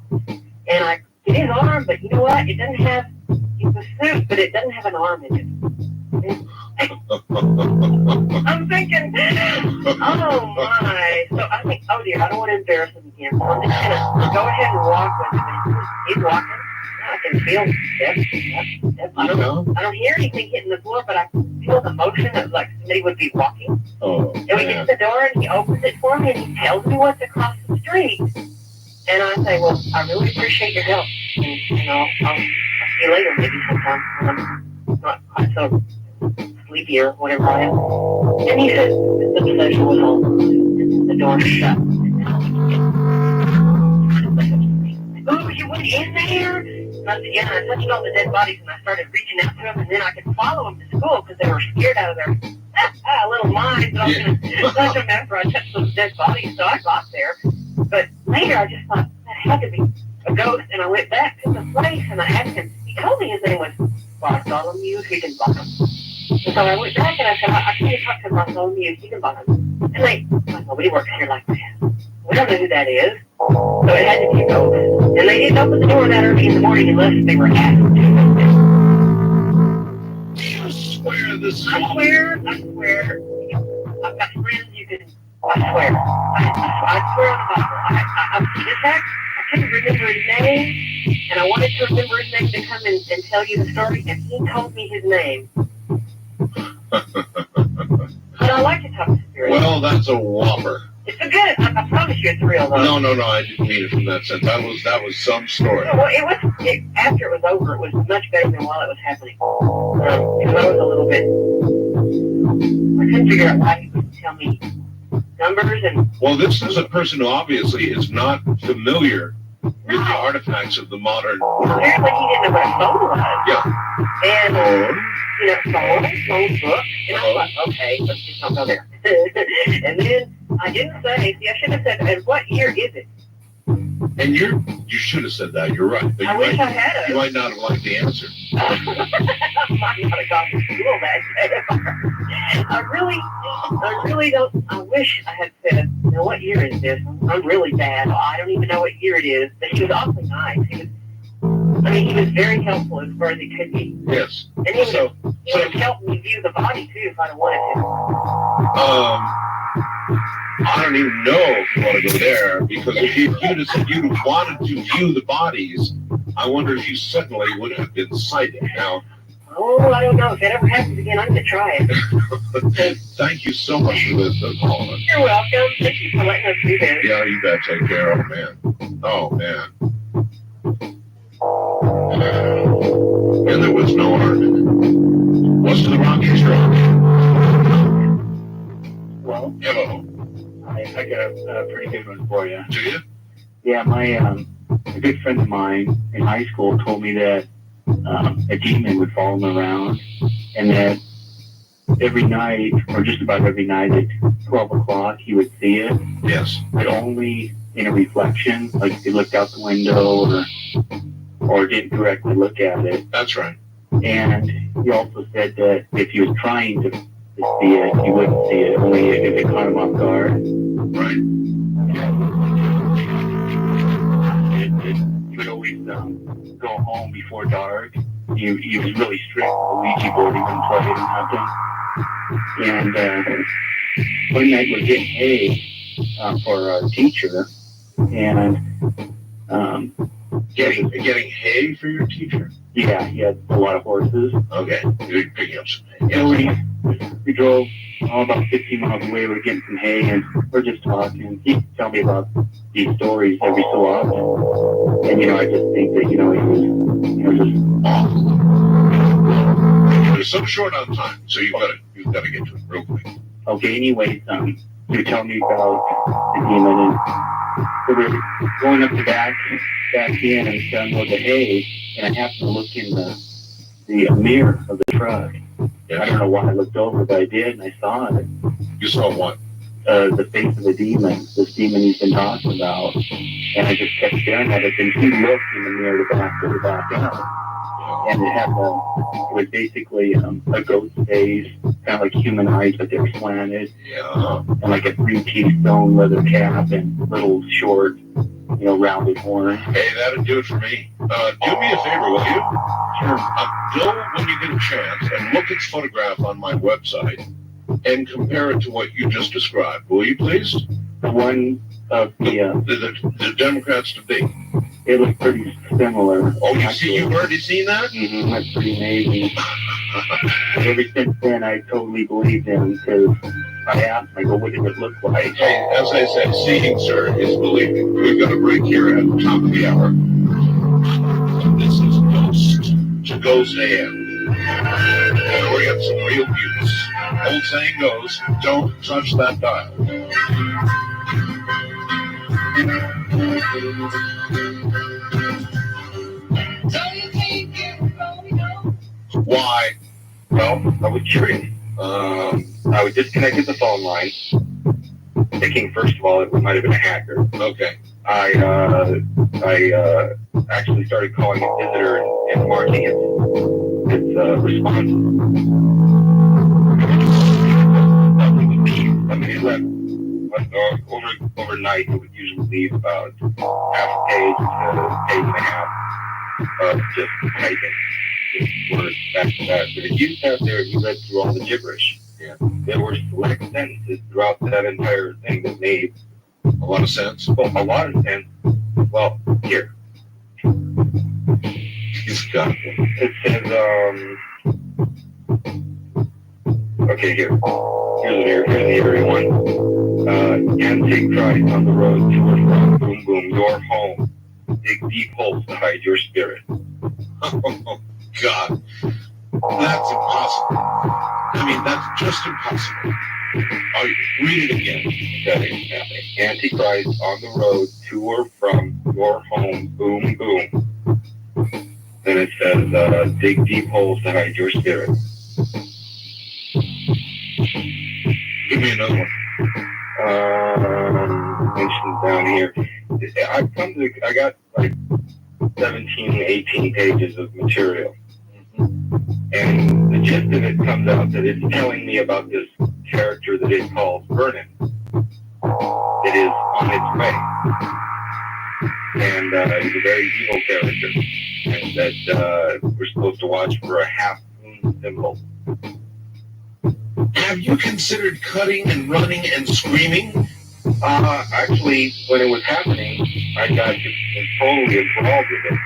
S3: And I get his arm, but you know what? It doesn't have, it's a suit, but it doesn't have an arm in it. I'm thinking, oh my. So I think, oh dear, I don't want to embarrass him again. So I'm just going to go ahead and walk with him. And he's walking. I can feel steps. I don't hear anything hitting the floor, but I can feel the motion of like somebody would be walking.
S2: Oh,
S3: And we get to the door and he opens it for me and he tells me what's across the street. And I say, well, I really appreciate your help. And, I'll see you later maybe sometime when I'm not quite so sleepy or whatever I am. And he says, the possession was home. The door shut. Oh, you went in there? And I said, yeah, and I touched all the dead bodies and I started reaching out to them and then I could follow them to school because they were scared out of their little minds that I was going to touch them after I touched those dead bodies. So I got there. But later I just thought, that had to be a ghost. And I went back to the place and I asked him, he told me his name was Bartholomew Higginbottom. And so I went back and I said, I can't talk to Bartholomew Higginbottom. And like, nobody works here like that. We don't know who that is. So it had to be a ghost. And they didn't open the door that early in the morning unless they were asked to.
S2: You swear this is
S3: I swear, you I've got friends you can, I swear. I swear on the Bible. In fact, I couldn't remember his name, and I wanted to remember his name to come and tell you the story, and he told me his name. But I like to talk to spirits.
S2: Well, that's a whopper.
S3: It's a good, I promise you it's real, though.
S2: No, I didn't mean it from that sense. That was some story.
S3: Well, after it was over, it was much better than while it was happening. Because I was a little bit, I couldn't figure out why he wouldn't tell me numbers and...
S2: Well, this is a person who obviously is not familiar with the artifacts of the modern world.
S3: Apparently he didn't know what a phone was.
S2: Yeah.
S3: And, phone book. And I was like, okay, let's just don't go there. And then I didn't say, I should have said, and what year is it?
S2: And you should have said that. You're right. But
S3: I wish I had.
S2: You might not have liked the answer.
S3: I might not have gone to school that day. I really don't. I wish I had said, now what year is this? I'm really bad. I don't even know what year it is. But he was awfully nice. He was very helpful as far as he could be.
S2: Yes.
S3: And he would have helped me view the body too if I'd have wanted to.
S2: I don't even know if you want to go there, because if you'd have said you wanted to view the bodies, I wonder if you suddenly would have been sighted. Now,
S3: I don't know. If that ever happens again, I'm going to try it.
S2: Thank you so much for this, Paula.
S3: You're welcome. Thank you for letting us do this.
S2: Yeah, you bet. Take care. Oh, man. And there was no art in it. What's the Rockies rock?
S5: Well,
S2: Hello.
S5: I got a pretty good one for you.
S2: Do you?
S5: Yeah, a good friend of mine in high school told me that a demon would follow him around, and that every night, or just about every night at 12 o'clock, he would see it.
S2: Yes.
S5: But only in a reflection, like if he looked out the window or didn't directly look at it.
S2: That's right.
S5: And he also said that if he was trying to see it, he wouldn't see it, only if it caught him off guard.
S2: Right.
S5: He would always go home before dark. He was really strict with the Ouija board. He wouldn't play it or nothing. And one night we're getting hay for our teacher, and
S2: Getting hay for your teacher?
S5: yeah, he had a lot of horses.
S2: Okay. You're picking up some hay.
S5: So we drove about 15 miles away. We were getting some hay, and we're just talking. He'd tell me about these stories every so often. And, I just think that, he was, just
S2: awful. We're so short on time, so you've got to get to it real quick.
S5: Okay, anyways, he was telling me about the demon, and we were going up the back in and to unload the hay, and I happened to look in the mirror of the truck.
S2: Yes.
S5: I don't know why I looked over, but I did, and I saw it.
S2: You saw what?
S5: The face of the demon, this demon he's been talking about. And I just kept staring at it, and he looked in the mirror to back up. And it was basically a ghost face, kind of like human eyes, but they were slanted.
S2: Yeah.
S5: And like a 3-piece stone leather cap and little short, rounded horn.
S2: Hey, that'd do it for me. Do me a favor, will you?
S5: Sure.
S2: Go when you get a chance and look at the photograph on my website and compare it to what you just described. Will you please?
S5: The one of
S2: the Democrats debate.
S5: It looked pretty similar.
S2: Oh, you've already seen that?
S5: Mm-hmm. That's pretty amazing. Ever since then, I totally believed him, because I asked him, I go, what did it look like?
S2: Hey, as I said, seeing, sir, is believing. We've got a break here at the top of the hour. This is Ghost to Ghost AM. And we got some real views. Old saying goes, don't touch that dial. Why?
S3: Well, I was curious. I was disconnected the phone line, thinking first of all it might have been a hacker.
S2: Okay.
S3: I actually started calling it visitor and marking its response. It left overnight. It would usually leave about half a page to a page and a half of just typing. Words back to back. But if you sat there and you read through all the gibberish, there were select sentences throughout that entire thing that made
S2: A lot of sense.
S3: a lot of sense. Well, here.
S2: He's got it.
S3: It says, okay, here's the area one. Antichrist on the road to or from, boom, boom, your home. Dig deep holes to hide your spirit.
S2: Oh, God. That's impossible. I mean, that's just impossible. Oh, read it again.
S3: Okay. Antichrist on the road to or from your home, boom, boom. Then it says, dig deep holes to hide your spirit.
S2: Give me another one.
S3: Mentioned down here. I got like 17, 18 pages of material. And the gist of it comes out that it's telling me about this character that it calls Vernon. It is on its way. And he's a very evil character. And that we're supposed to watch for a half moon symbol.
S2: Have you considered cutting and running and screaming?
S3: Actually, when it was happening, I got totally enthralled with it.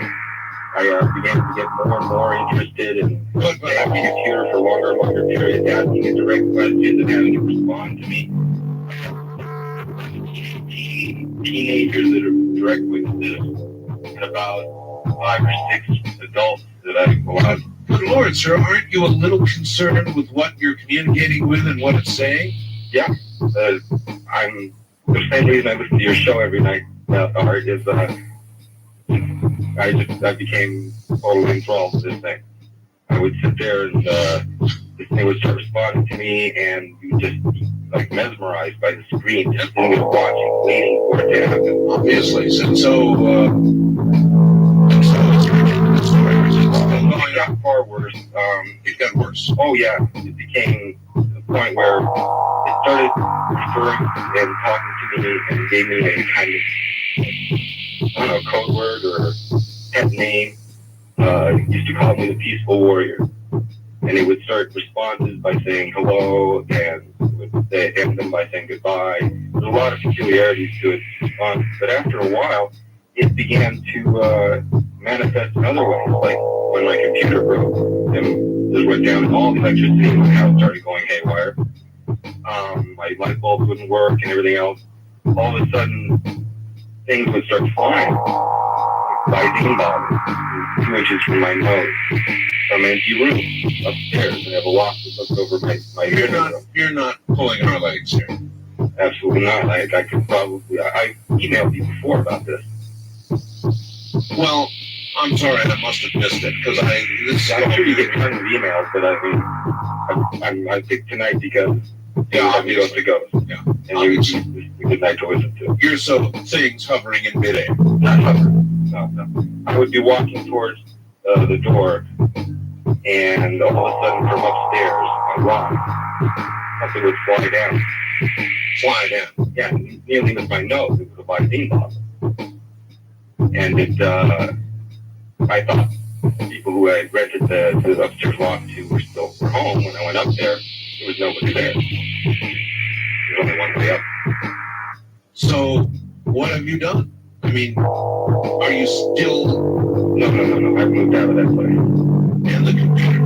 S3: I began to get more and more interested in the computer for longer and longer periods, asking it direct questions and having it respond to me. Teenagers that are direct witnesses, and about 5 or 6 adults that I go out.
S2: Good Lord, sir, aren't you a little concerned with what you're communicating with and what it's saying?
S3: Yeah, I'm the same reason I listen to your show every night. Art is I became totally enthralled with this thing. I would sit there and this thing would start responding to me, and you just be like mesmerized by the screen, just sitting there watching, waiting for it to happen.
S2: Obviously, so it's
S3: It got far worse.
S2: it got worse.
S3: Oh yeah, it became to the point where it started referring and talking to me and gave me a kind of, I don't know, code word or pet name. It used to call me the Peaceful Warrior. And it would start responses by saying hello, and it would end them by saying goodbye. There's a lot of peculiarities to its response, but after a while, it began to manifest in other ways, like when my computer broke and just went down, and all the electricity in my house started going haywire. My light bulbs wouldn't work and everything else. All of a sudden, things would start flying. Visine bottles 2 inches from my nose, from an empty room upstairs, and I have a lock that looks over my room.
S2: You're not pulling our legs here.
S3: Absolutely not. I could probably, I emailed you before about this.
S2: Well, I'm sorry, I must have missed it, because
S3: I'm sure you get tons of emails, but I mean, I picked tonight because you have to go.
S2: Yeah.
S3: And it's a good night to listen to.
S2: You're so things hovering in midair.
S3: Not hovering. No. I would be walking towards the door, and all of a sudden from upstairs, a rock, something would fly down.
S2: Fly down.
S3: Yeah, nearly with my nose. It was a Visine bottle. And it, I thought people who had rented the upstairs loft to were still home. When I went up there, there was nobody there. There's only one way up.
S2: So, what have you done? I mean, are you still...
S3: No. I've moved out of that place.
S2: And the computer?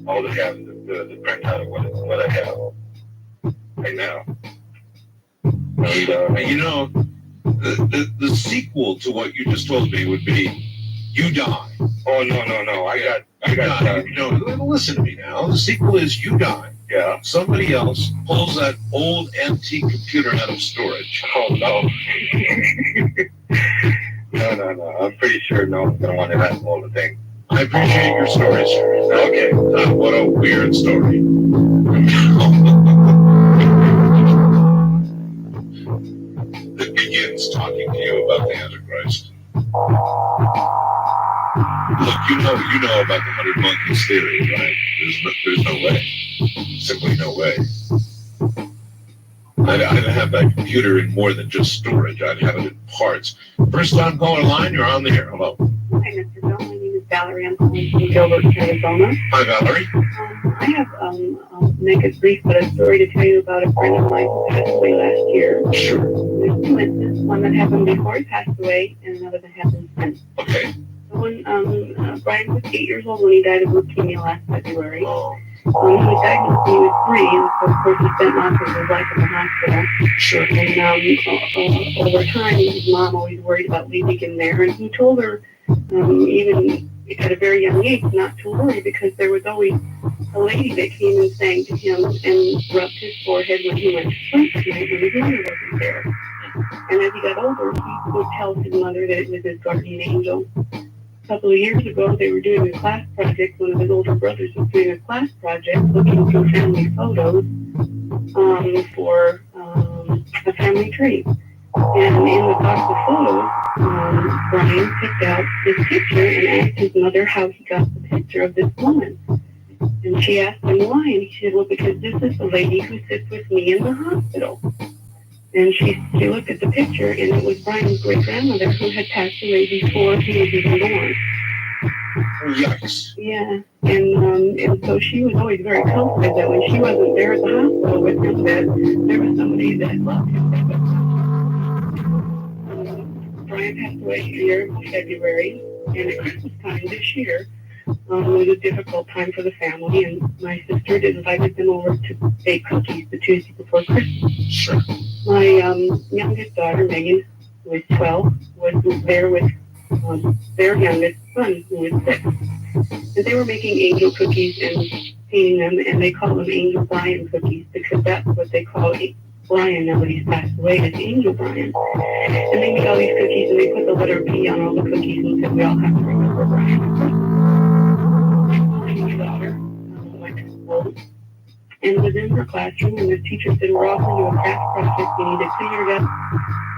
S3: All I have is the printout of what I have right now. And,
S2: you know, the sequel to what you just told me would be, you die.
S3: oh, no. I got
S2: No, listen to me now. The sequel is you die.
S3: yeah.
S2: Somebody else pulls that old antique computer out of storage.
S3: Oh, no. No. I'm pretty sure no one's going to want to have all the thing.
S2: I appreciate your story, sir.
S3: Okay.
S2: What a weird story. That begins talking to you about the Antichrist. Look, you know about the 100 Monkeys theory, right? There's no way. Simply no way. I'd have that computer in more than just storage. I'd have it in parts. First time caller line, you're on the air. Hello.
S9: Hi, Mr. Bill. My name is Valerie. I'm calling from Gilbert, Arizona.
S2: Hi, Valerie.
S4: I have, I'll make it brief, but a story to tell you about a friend of mine who passed away last year.
S2: Sure.
S4: There's two incidents, one that happened before he passed away and another that happened since.
S2: Okay.
S4: So when Brian was 8 years old when he died of leukemia last February.
S2: Oh,
S4: He was diagnosed when he was 3, and so of course he spent lots of his life in the hospital.
S2: sure.
S4: And over time, his mom always worried about leaving him there, and he told her, even at a very young age, not to worry because there was always a lady that came and sang to him and rubbed his forehead when he went to sleep at night when his mother wasn't there. And as he got older, he would tell his mother that it was his guardian angel. A couple of years ago, they were doing a class project. One of his older brothers was doing a class project looking through family photos for a family tree. And in the box of photos, Brian picked out this picture and asked his mother how he got the picture of this woman. And she asked him why, and he said, well, because this is the lady who sits with me in the hospital. And she looked at the picture, and it was Brian's great-grandmother who had passed away before he was even born.
S2: Yikes.
S4: Yeah, and so she was always very comforted that when she wasn't there at the hospital with him, that there was somebody that loved him. Brian passed away a year in February, and at Christmas time this year, it was a difficult time for the family, and my sister had invited them over to bake cookies the Tuesday before Christmas.
S2: Sure.
S4: My youngest daughter, Megan, who was 12, was there with their youngest son, who was 6. And they were making angel cookies and painting them, and they call them Angel Brian cookies because that's what they call Brian now that he's passed away, is Angel Brian. And they made all these cookies, and they put the letter P on all the cookies and said, we all have to remember Brian. My daughter went to school and was in her classroom, and the teacher said, we're all going to do a craft project. You need to clean your desk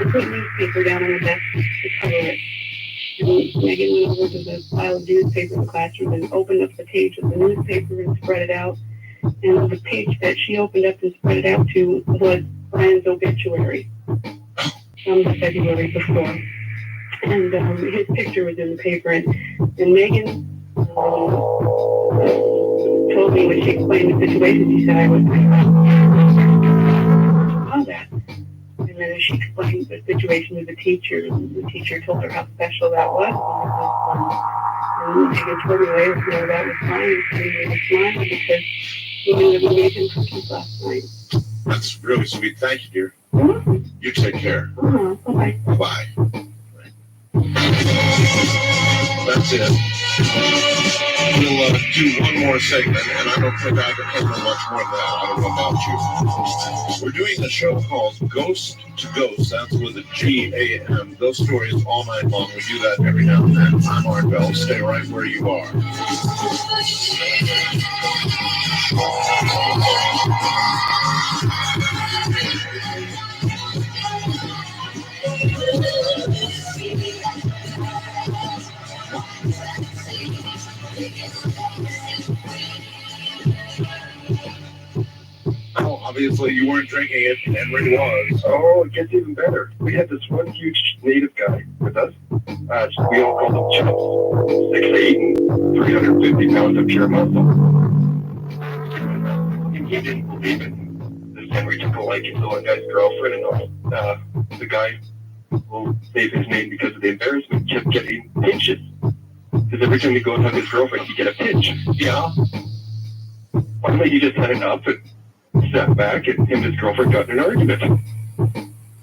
S4: and put newspaper down on the desk to cover it. And Megan went over to the pile of newspaper in the classroom and opened up the page of the newspaper and spread it out. And the page that she opened up and spread it out to was Brian's obituary from the February before. And his picture was in the paper. And Megan told me when she explained the situation, she said, I saw that. And then as she explained the situation to the teacher, and the teacher told her how special that was. And Megan told me later, that was fine. And he was smiling because he knew that we made him cookies last night.
S2: That's really sweet. Thank you, dear.
S4: Mm-hmm.
S2: You take care.
S4: Bye-bye.
S2: Bye-bye. That's it. We'll do one more segment, and I don't think I can cover much more than that. I don't know about you. We're doing a show called Ghost to Ghost. That's with a G-A-M. Ghost stories all night long. We do that every now and then. I'm Art Bell. Stay right where you are. Oh, obviously you weren't drinking it, and Henry was.
S7: Oh, it gets even better. We had this one huge native guy with us. We all called him Chubbs. 6'8" and 350 pounds of pure muscle. And he didn't believe it. This Henry took a liking to the one guy's girlfriend, and the guy, will save his name because of the embarrassment, kept getting pinches. Because every time he go and hug his girlfriend, he'd get a pinch.
S2: Yeah.
S7: Finally, he just had enough and sat back, and him and his girlfriend got in an argument.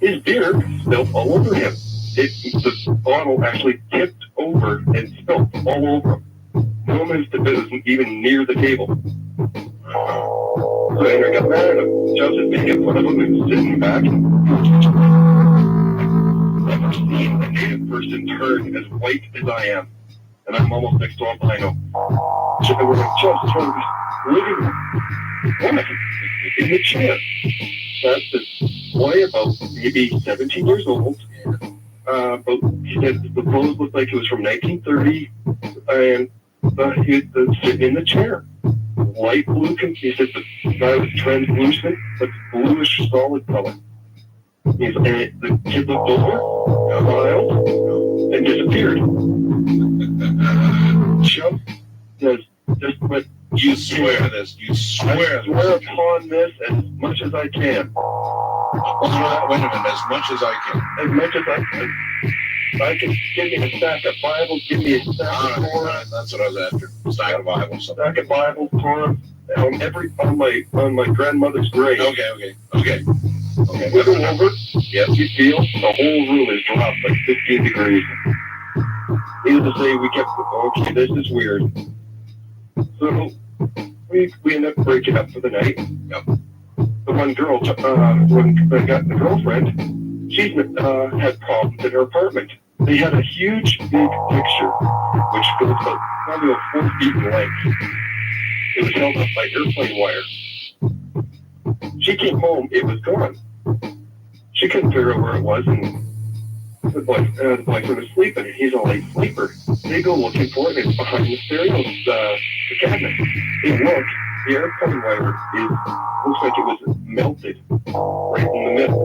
S7: His beer spilled all over him. The bottle actually tipped over and spilled all over him. No one was even near the table. So Henry got mad at him. Chubbs was making fun of him and was sitting back. I've never seen a native person turn as white as I am. And I'm almost next to albino. So we're like, Chubbs, from the living room. What? In the chair. That's this boy about maybe 17 years old. But he said the clothes looked like it was from 1930, and he was sitting in the chair. Light blue, he said the guy was translucent, but bluish solid color. And the kid looked over, smiled, and disappeared. Chubb says, just went
S2: You swear this. You
S7: I
S2: swear
S7: swear
S2: this.
S7: upon this as much as I can.
S2: Wait a minute. As much as I can.
S7: As much as I can. If I can give me a stack of Bibles, give me a stack
S2: All
S7: of
S2: right,
S7: Torah,
S2: that's what I was after. Stack of Bibles.
S7: stack of Bibles, Torah, on my grandmother's grave.
S2: Okay.
S7: We go over.
S2: Yep.
S7: You feel the whole room is dropped like 15 degrees. Needless to say, we kept, okay, this is weird. So we end up breaking up for the night.
S2: Yep.
S7: The one girl, when I got the girlfriend, she's had problems in her apartment. They had a huge, big picture, which goes about probably about 4 feet in length. It was held up by airplane wire. She came home, it was gone. She couldn't figure out where it was, and the boyfriend was sleeping. He's a light sleeper. They go looking for it, and it's behind the stereo, the cabinet. They look, the airplane wire looks like it was melted right in the middle,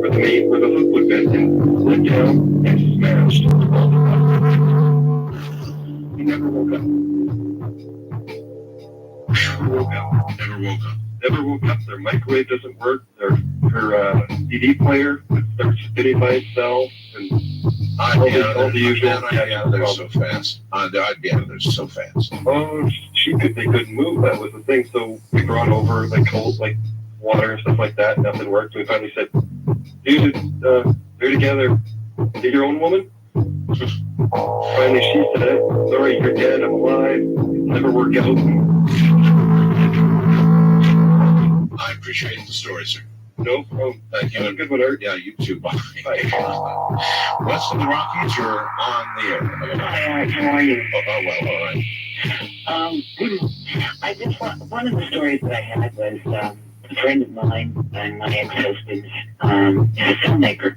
S7: where the hook would bend and let down and smashed. He never woke up. Never woke up. Their microwave doesn't work. Her CD player starts spinning by itself, and
S2: I'd be out of there
S7: so
S2: fast. I'd be out of there so fast.
S7: oh, they couldn't move. That was the thing. So we brought over like cold, like water and stuff like that. Nothing worked. We finally said, "Dude, they're together. You're your own woman." Finally, she said, "Sorry, you're dead. I'm alive. It'll never work out."
S2: I appreciate the story, sir.
S7: No problem.
S2: Thank you.
S7: Have a good one, Art.
S2: Yeah, you too. Bye.
S7: Bye.
S2: West of the Rockies, you're on the air.
S9: Hi, Art. How are you?
S2: Oh, well, all right.
S9: I just one of the stories that I had was a friend of mine and my ex-husband's is a filmmaker,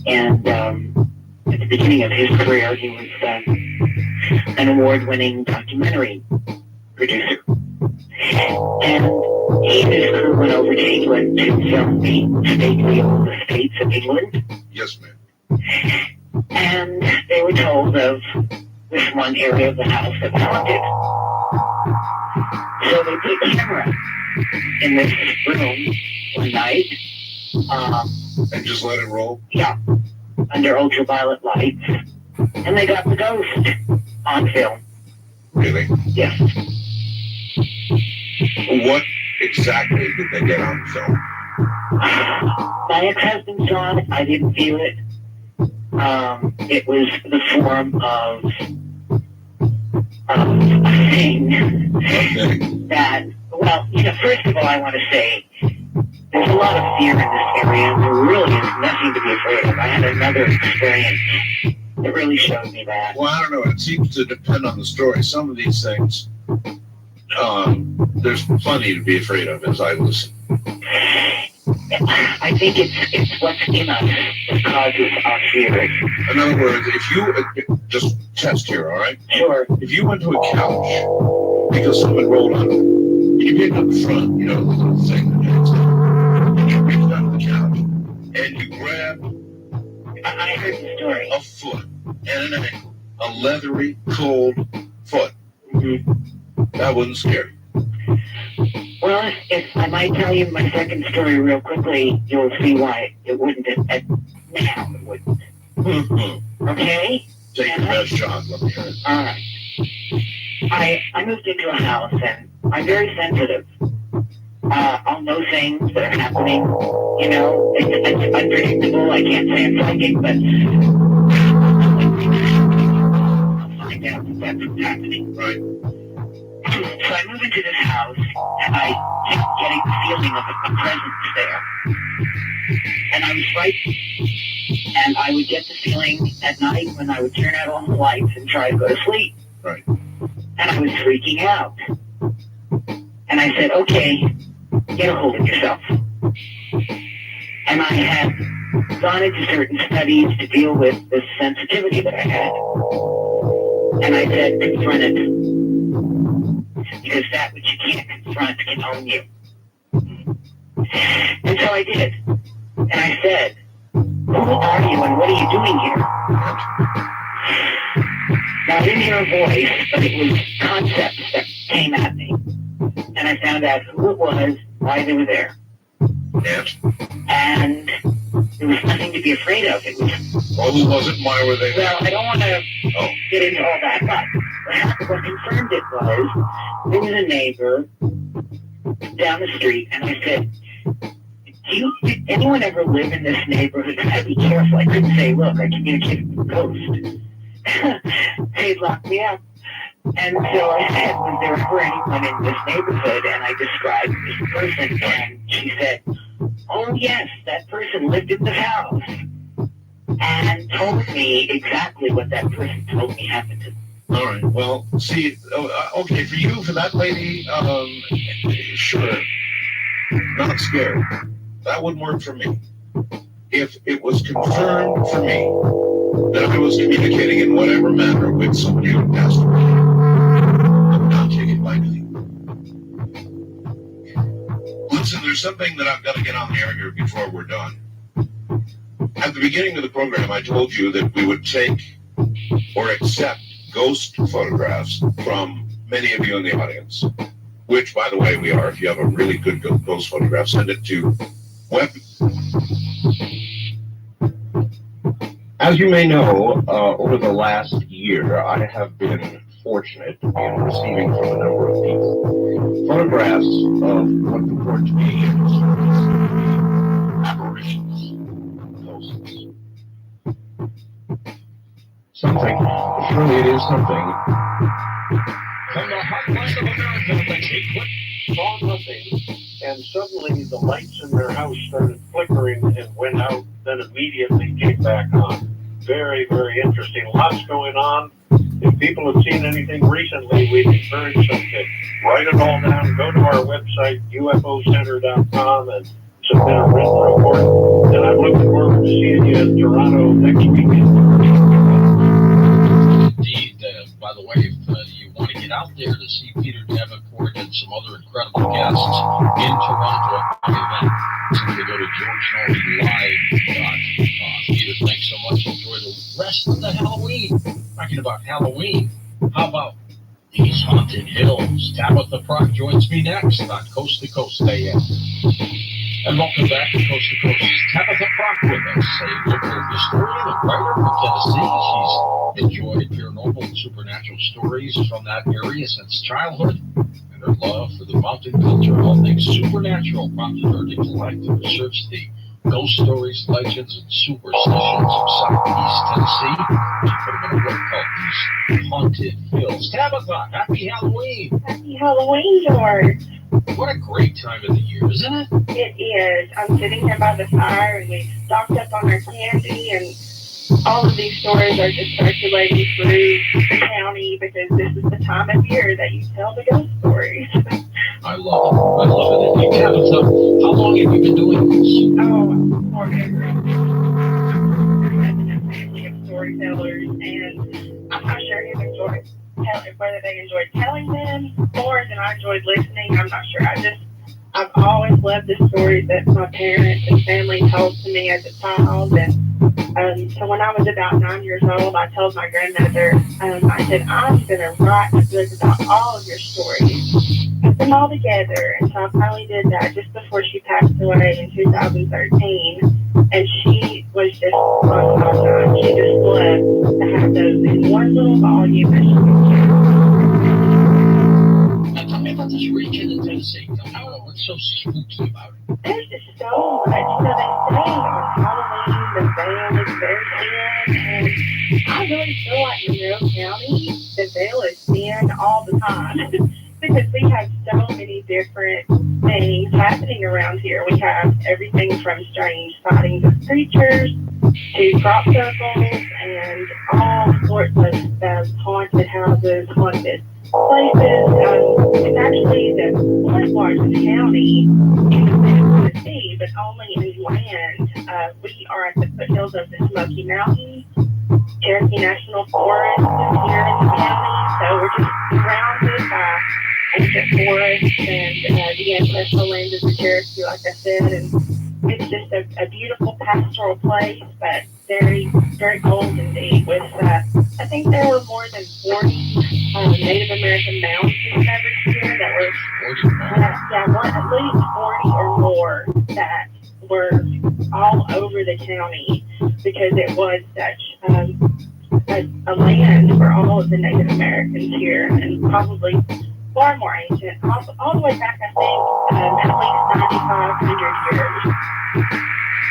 S9: and at the beginning of his career, he was an award-winning documentary producer, and he and his crew went over to England to film the stately old estates of England.
S2: Yes, ma'am.
S9: And they were told of this one area of the house that was haunted. So they put a camera in this room one night.
S2: And just let it roll?
S9: Yeah, under ultraviolet lights. And they got the ghost on film.
S2: Really?
S9: Yes.
S2: What exactly did they get on film?
S9: My ex-husband saw it. I didn't feel it. It was the form of a thing that, well, first of all, I want to say there's a lot of fear in this area, and there really is nothing to be afraid of. I had another experience that really showed me that.
S2: Well, I don't know. It seems to depend on the story. Some of these things, there's plenty to be afraid of as I listen.
S9: I think it's what's in us that causes our fears.
S2: In other words, if you just test here, all right?
S9: Sure.
S2: If you went to a couch because someone rolled on it, and you picked up the front, the little thing that hangs down, and you reached out of the couch, and you grabbed
S9: I heard the story.
S2: a foot and an ankle, a leathery, cold foot.
S9: Mm-hmm.
S2: That wouldn't scare you.
S9: Well, if I might tell you my second story real quickly, you'll see why it wouldn't. Now it wouldn't. Okay?
S2: Take your best shot. Let me hear it.
S9: All right. I moved into a house, and I'm very sensitive. I'll know things that are happening. It's unpredictable. I can't say I'm psychic, but I'll find out that that's what's happening.
S2: Right.
S9: So I move into this house, and I keep getting the feeling of a presence there. And I was frightened. And I would get the feeling at night when I would turn out all the lights and try to go to sleep.
S2: Right.
S9: And I was freaking out. And I said, okay, get a hold of yourself. And I had gone into certain studies to deal with this sensitivity that I had. And I said, confront it. Because that which you can't confront can own you. And so I did. And I said, who are you and what are you doing here? Now, I didn't hear a voice, but it was concepts that came at me. And I found out who it was, why they were there.
S2: Yes.
S9: And there was nothing to be afraid of. It was,
S2: Well, who was it? Why were they there?
S9: well, I don't want to
S2: Oh.
S9: get into all that, but what confirmed it was there was a neighbor down the street, and I said, did anyone ever live in this neighborhood? I had to be careful. I couldn't say, look, I communicated with a ghost. They'd lock me up. And so I said, was there ever anyone in this neighborhood? And I described this person, and she said, oh yes, that person lived in the house. And told me exactly what that person told me happened to them.
S2: All right. Well, see, okay, for you, for that lady, sure, not scared. That wouldn't work for me. If it was confirmed for me that I was communicating in whatever manner with somebody who passed away, I would not take it lightly. Listen, there's something that I've got to get on the air here before we're done. At the beginning of the program, I told you that we would take or accept ghost photographs from many of you in the audience, which, by the way, we are. If you have a really good ghost photograph, send it to web. As you may know, over the last year, I have been fortunate in receiving from a number of people photographs of what purport to be apparitions, ghosts. Something, surely it is something.
S1: From the heartland of America, they saw nothing, and suddenly the lights in their house started flickering and went out, then immediately came back on. Very, very interesting. Lots going on. If people have seen anything recently, we'd encourage them to write it all down, go to our website, ufocenter.com, and submit a written report. And I'm looking forward to seeing you in Toronto next weekend.
S10: Indeed. By the way, if you want to get out there to see Peter Davenport and some other incredible guests in Toronto at the event, simply go to GeorgeNortonLive.com. Peter, thanks so much. Enjoy the rest of the Halloween. Talking about Halloween, how about these haunted hills? Tabitha Prock joins me next on Coast to Coast AM. And welcome back to Coast to Coast. Tabitha Prock with us, a local historian and writer from Tennessee. She's enjoyed paranormal and supernatural stories from that area since childhood, and her love for the mountain culture and all things supernatural prompted her to collect and research the ghost stories, legends, and superstitions of Southeast Tennessee. She put them in a book called These Haunted Hills. Tabitha, happy Halloween!
S4: Happy Halloween, George.
S10: What a great time of the year, isn't it?
S4: It is. I'm sitting here by the fire, and we've stocked up on our candy, and all of these stories are just circulating through the county because this is the time of year that you tell the ghost stories.
S10: I love it. I love it. And Tabitha, how long have you been doing this?
S4: Oh, forever. A family of storytellers, and I'm not sure whether they enjoyed telling them more than I enjoyed listening. I'm not sure. I've always loved the stories that my parents and family told to me as a child, and so when I was about 9 years old, I told my grandmother, I said, I'm going to write a book about all of your stories, put them all together. And so I finally did that just before she passed away in 2013. And she was just on my side. She just loved to have those in one little volume that she could share.
S10: Now, tell me about this region in Tennessee. What's so spooky about it?
S4: There's just so much. They say on Halloween, the veil is very thin, and I really feel like Monroe County, the veil is thin all the time because we have so many different things happening around here. We have everything from strange sightings of creatures to crop circles and all sorts of haunted houses, haunted places. It's actually the fourth largest county in Tennessee, but only in land. We are at the foothills of the Smoky Mountains. Cherokee National Forest is here in the county, so we're just surrounded by ancient forests and the ancestral land of the Cherokee, like I said, and it's just a beautiful pastoral place, but very, very old indeed. With I think there were more than 40 Native American mounds discovered here that were, at least 40 or more that were all over the county because it was such a land for all of the Native Americans here, and probably far more ancient, all the way back, I think, at least 9,500 years.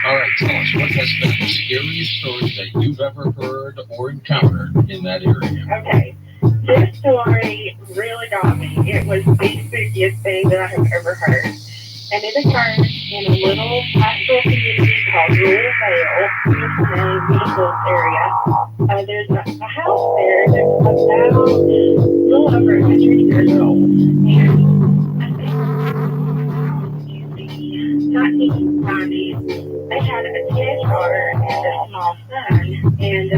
S10: All right, tell us, what has been the scariest story that you've ever heard or encountered in that area?
S4: Okay, this story really got me. It was the spookiest thing that I have ever heard. And it occurred in a little pastoral community called Rural Vale, beautiful name, beautiful area. There's a house there that's about a little over 100 years old. And I think in the 1990s, they had a teenage daughter and a small son. And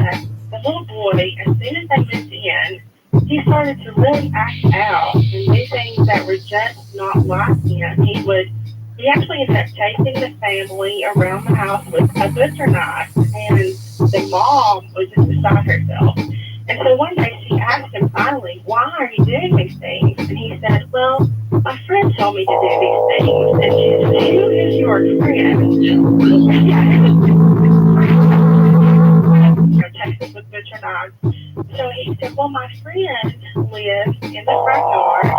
S4: the little boy, as soon as they moved in, he started to really act out and do things that were just not like him. He actually ended up chasing the family around the house with a butcher knife, and the mom was just beside herself. And so one day she asked him finally, "Why are you doing these things?" And he said, "Well, my friend told me to do these things." And she said, "Who is your friend?"
S10: Yeah, really?
S4: Texas with butcher knives. So he said, "Well, my friend lives in the front yard. He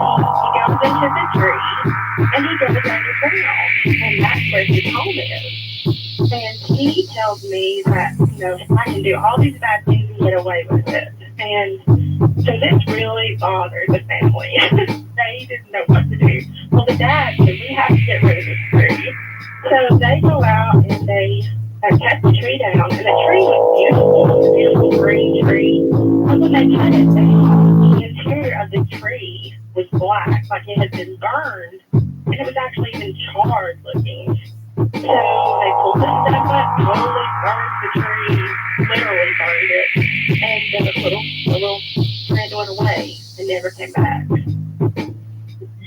S4: goes into the tree and he goes underground, and that's where his home is. And he tells me that, I can do all these bad things and get away with it." And so this really bothered the family. They didn't know what to do. Well, the dad said, "We have to get rid of this tree." So they go out and they cut the tree down, and the tree was beautiful. It was a beautiful green tree. And when they cut it down, the interior of the tree was black, like it had been burned, and it was actually even charred looking. So they pulled the stuff up, totally burned the tree, literally burned it, and the little friend went away and never came back.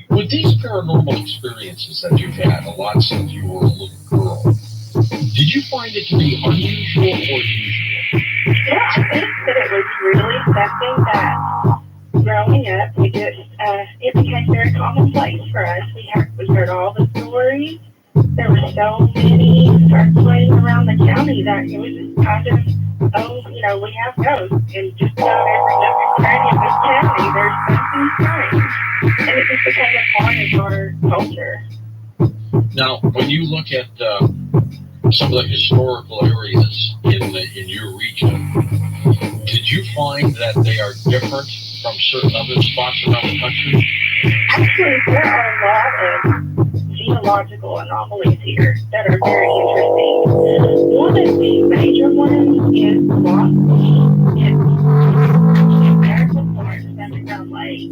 S10: With these paranormal experiences that you've had a lot since you were a little girl, did you find it to be unusual or usual?
S4: Yeah, I think that it was really something that growing up, it became very commonplace for us. We heard all the stories. There were so many circulating around the county that it was just kind of, we have ghosts in just about every nook and cranny of this county. There's something strange. And it just became a part of our culture.
S10: Now, when you look at some of the historical areas in your region, did you find that they are different from certain other spots around the country?
S4: Actually, there are a lot of geological anomalies here that are very interesting. One of the major ones is Lost Lake. It's an American Forest underground lake,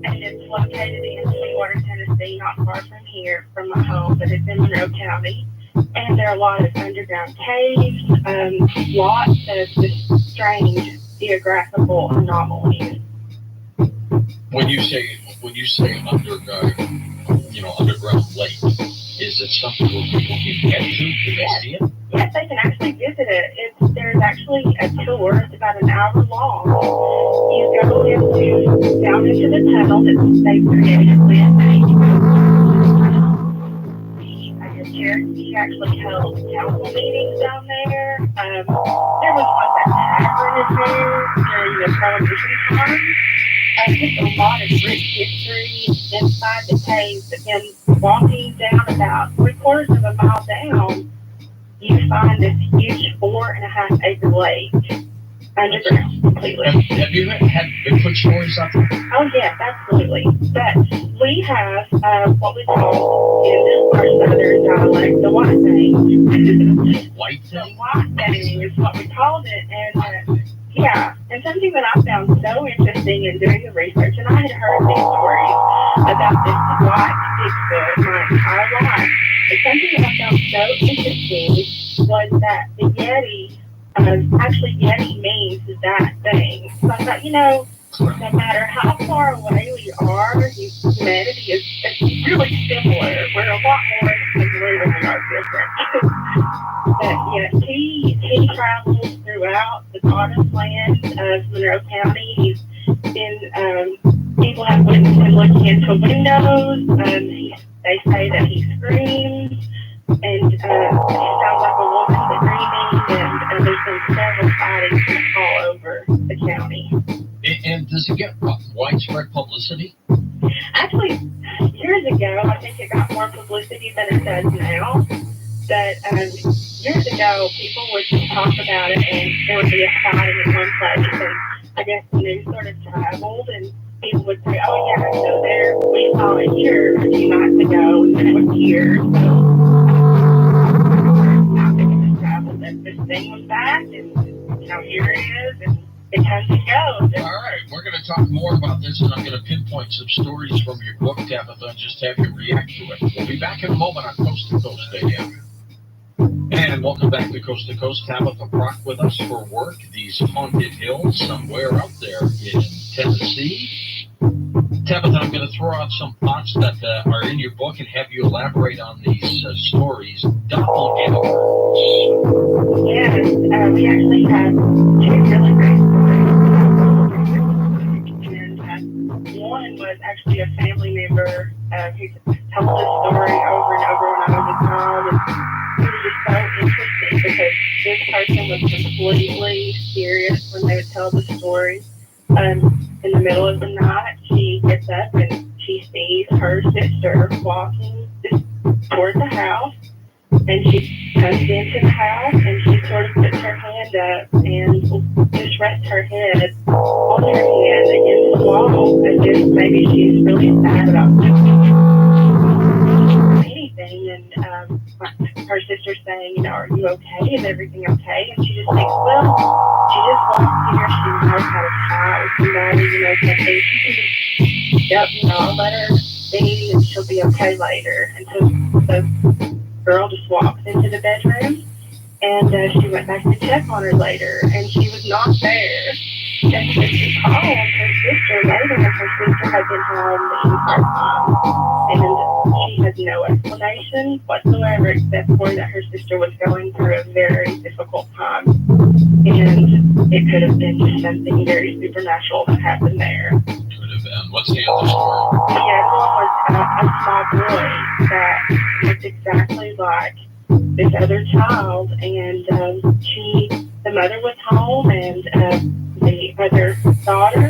S4: and it's located in Sweetwater, Tennessee, not far from here, from my home, but it's in Monroe County. And there are a lot of underground caves, lots of just strange geographical anomalies.
S10: When you say underground lake, is it something where people can get to? Can they see it?
S4: Yes, they can actually visit it. There's actually a tour. It's about an hour long. You go down into the tunnel that they've created He actually held council meetings down there. There was one that tavern in there during the Prohibition time. Just a lot of rich history inside the cave. But then walking down about 3/4 of a mile down, you find this huge 4.5 acre lake underground completely.
S10: Have you had Bigfoot stories out there?
S4: Oh yes, absolutely. But we have what we call in our southern dialect the white thing.
S10: White
S4: The
S10: thing?
S4: white thing is what we called it, and and something that I found so interesting in doing the research, and I had heard these stories about this white Bigfoot my entire life. But something that I found so interesting was that the Yeti, actually Yeti means that thing. So I thought, no matter how far away we are, humanity is really similar. We're a lot more similar than we are different. But yeah, he travels throughout the bottom lands of Monroe County. He's been, people have witnessed him looking into windows. They say that he screams, and it sounds like a woman screaming, and there's been several sightings all over the county.
S10: And does it get widespread publicity?
S4: Actually, years ago, I think it got more publicity than it does now. But years ago, people would just talk about it, and there would be a sighting in one place, and I guess the news sort of traveled, and people would say, "Oh yeah, so we saw it here a few nights ago, and then it was here." So now they can just travel that this thing was back, and here it is, and it comes and goes.
S10: All right, we're going to talk more about this, and I'm going to pinpoint some stories from your book, Tabitha, and just have you react to it. We'll be back in a moment on Coast to Coast AM. And welcome back to Coast, Tabitha Brock with us for work. These haunted hills somewhere up there in Tennessee. Tabitha, I'm going to throw out some thoughts that are in your book and have you elaborate on these stories. Doppelgangers.
S4: Yes, we actually have two really great stories. And one was actually a family member who told this story over and over when I was a child. And it was just so interesting because this person was completely serious when they would tell the story. In the middle of the night, she gets up and she sees her sister walking toward the house, and she comes into the house and she sort of puts her hand up and just rests her head on her hand against the wall as if maybe she's really sad about anything. And her sister's saying, "Are you okay? Is everything okay?" And she just thinks, well, she just walked here. She knows how to chat with somebody, something. She can just, I'll let her be and she'll be okay later. And so the girl just walks into the bedroom, and she went back to check on her later, and she was not there. And so she called her sister later, and her sister had been home the entire time. And she had no explanation whatsoever except for that her sister was going through a very difficult time. And it could have been just something very supernatural that happened there.
S10: Could have been. What's the other story?
S4: The other one was a small boy that looked exactly like this other child. And the mother was home, and the other daughter,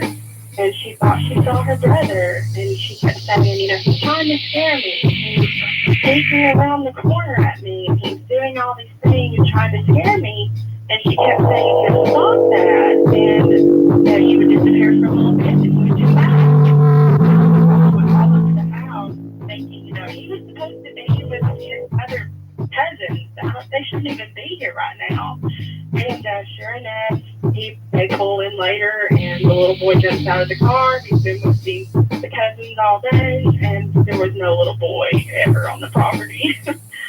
S4: and she thought she saw her brother, and she kept saying, he's trying to scare me, he's sneaking around the corner at me, and he's doing all these things and trying to scare me. And she kept saying, stop that, and he would disappear for a little bit, and he would come back. I would all over the house thinking, he was supposed to be with his other cousins. They shouldn't even be here right now. And sure enough, they pull in later, and the little boy jumps out of the car. He's been with the cousins all day, and there was no little boy ever on the property.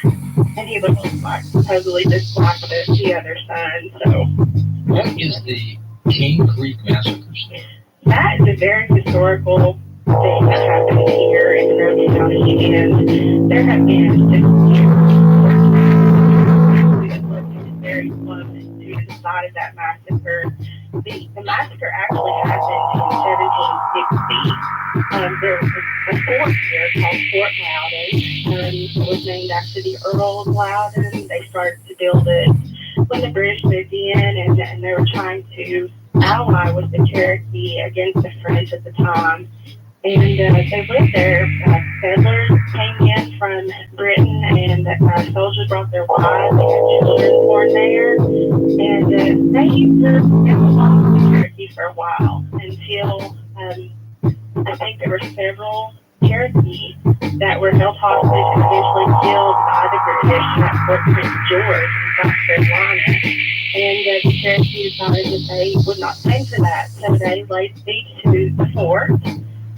S4: And he looked like totally just like the other son. So,
S10: what is the Cane Creek Massacre story?
S4: That is a very historical thing that happened here in Monroe County, and there have been very close to the site of that massacre. The massacre actually happened in 1760. There was a fort here called Fort Loudon. It was named after the Earl of Loudon. They started to build it when the British moved in, and they were trying to ally with the Cherokee against the French at the time. And they lived there. Settlers came in from Britain, and soldiers brought their wives. They had children born there. And they were along with the Cherokee for a while until I think there were several Cherokees that were held hostage and eventually killed by the British at Fort Prince George in South Carolina. And the Cherokee decided that they would not stand for that, so they laid siege to the fort.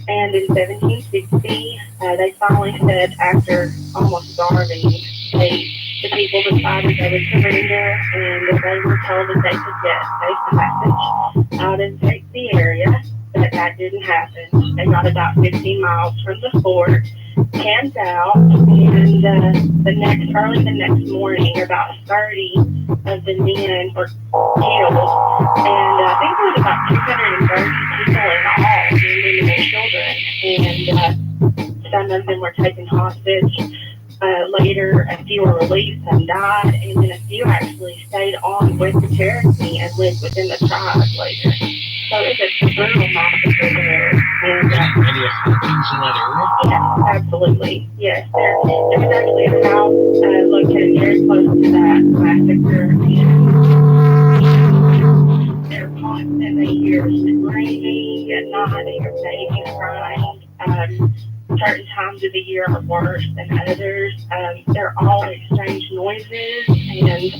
S4: And in 1760, they finally said, after almost starving, the people decided they would surrender, and they were told that they could get safe passage out of the area. But that didn't happen. They got about 15 miles from the fort, camped out, and early the next morning, about 30 of the men were killed, and I think there was about 230 people in all, women and children, and some of them were taken hostage. Later, a few were released and died, and then a few actually stayed on with the Cherokee and lived within the tribe later. So it's a brutal massacre there. And,
S10: Any hauntings in that area?
S4: yes, absolutely. Yes, there was actually a house located very close to that massacre, and they're constantly hear screaming at night or babies crying. Certain times of the year are worse than others. There are always strange noises and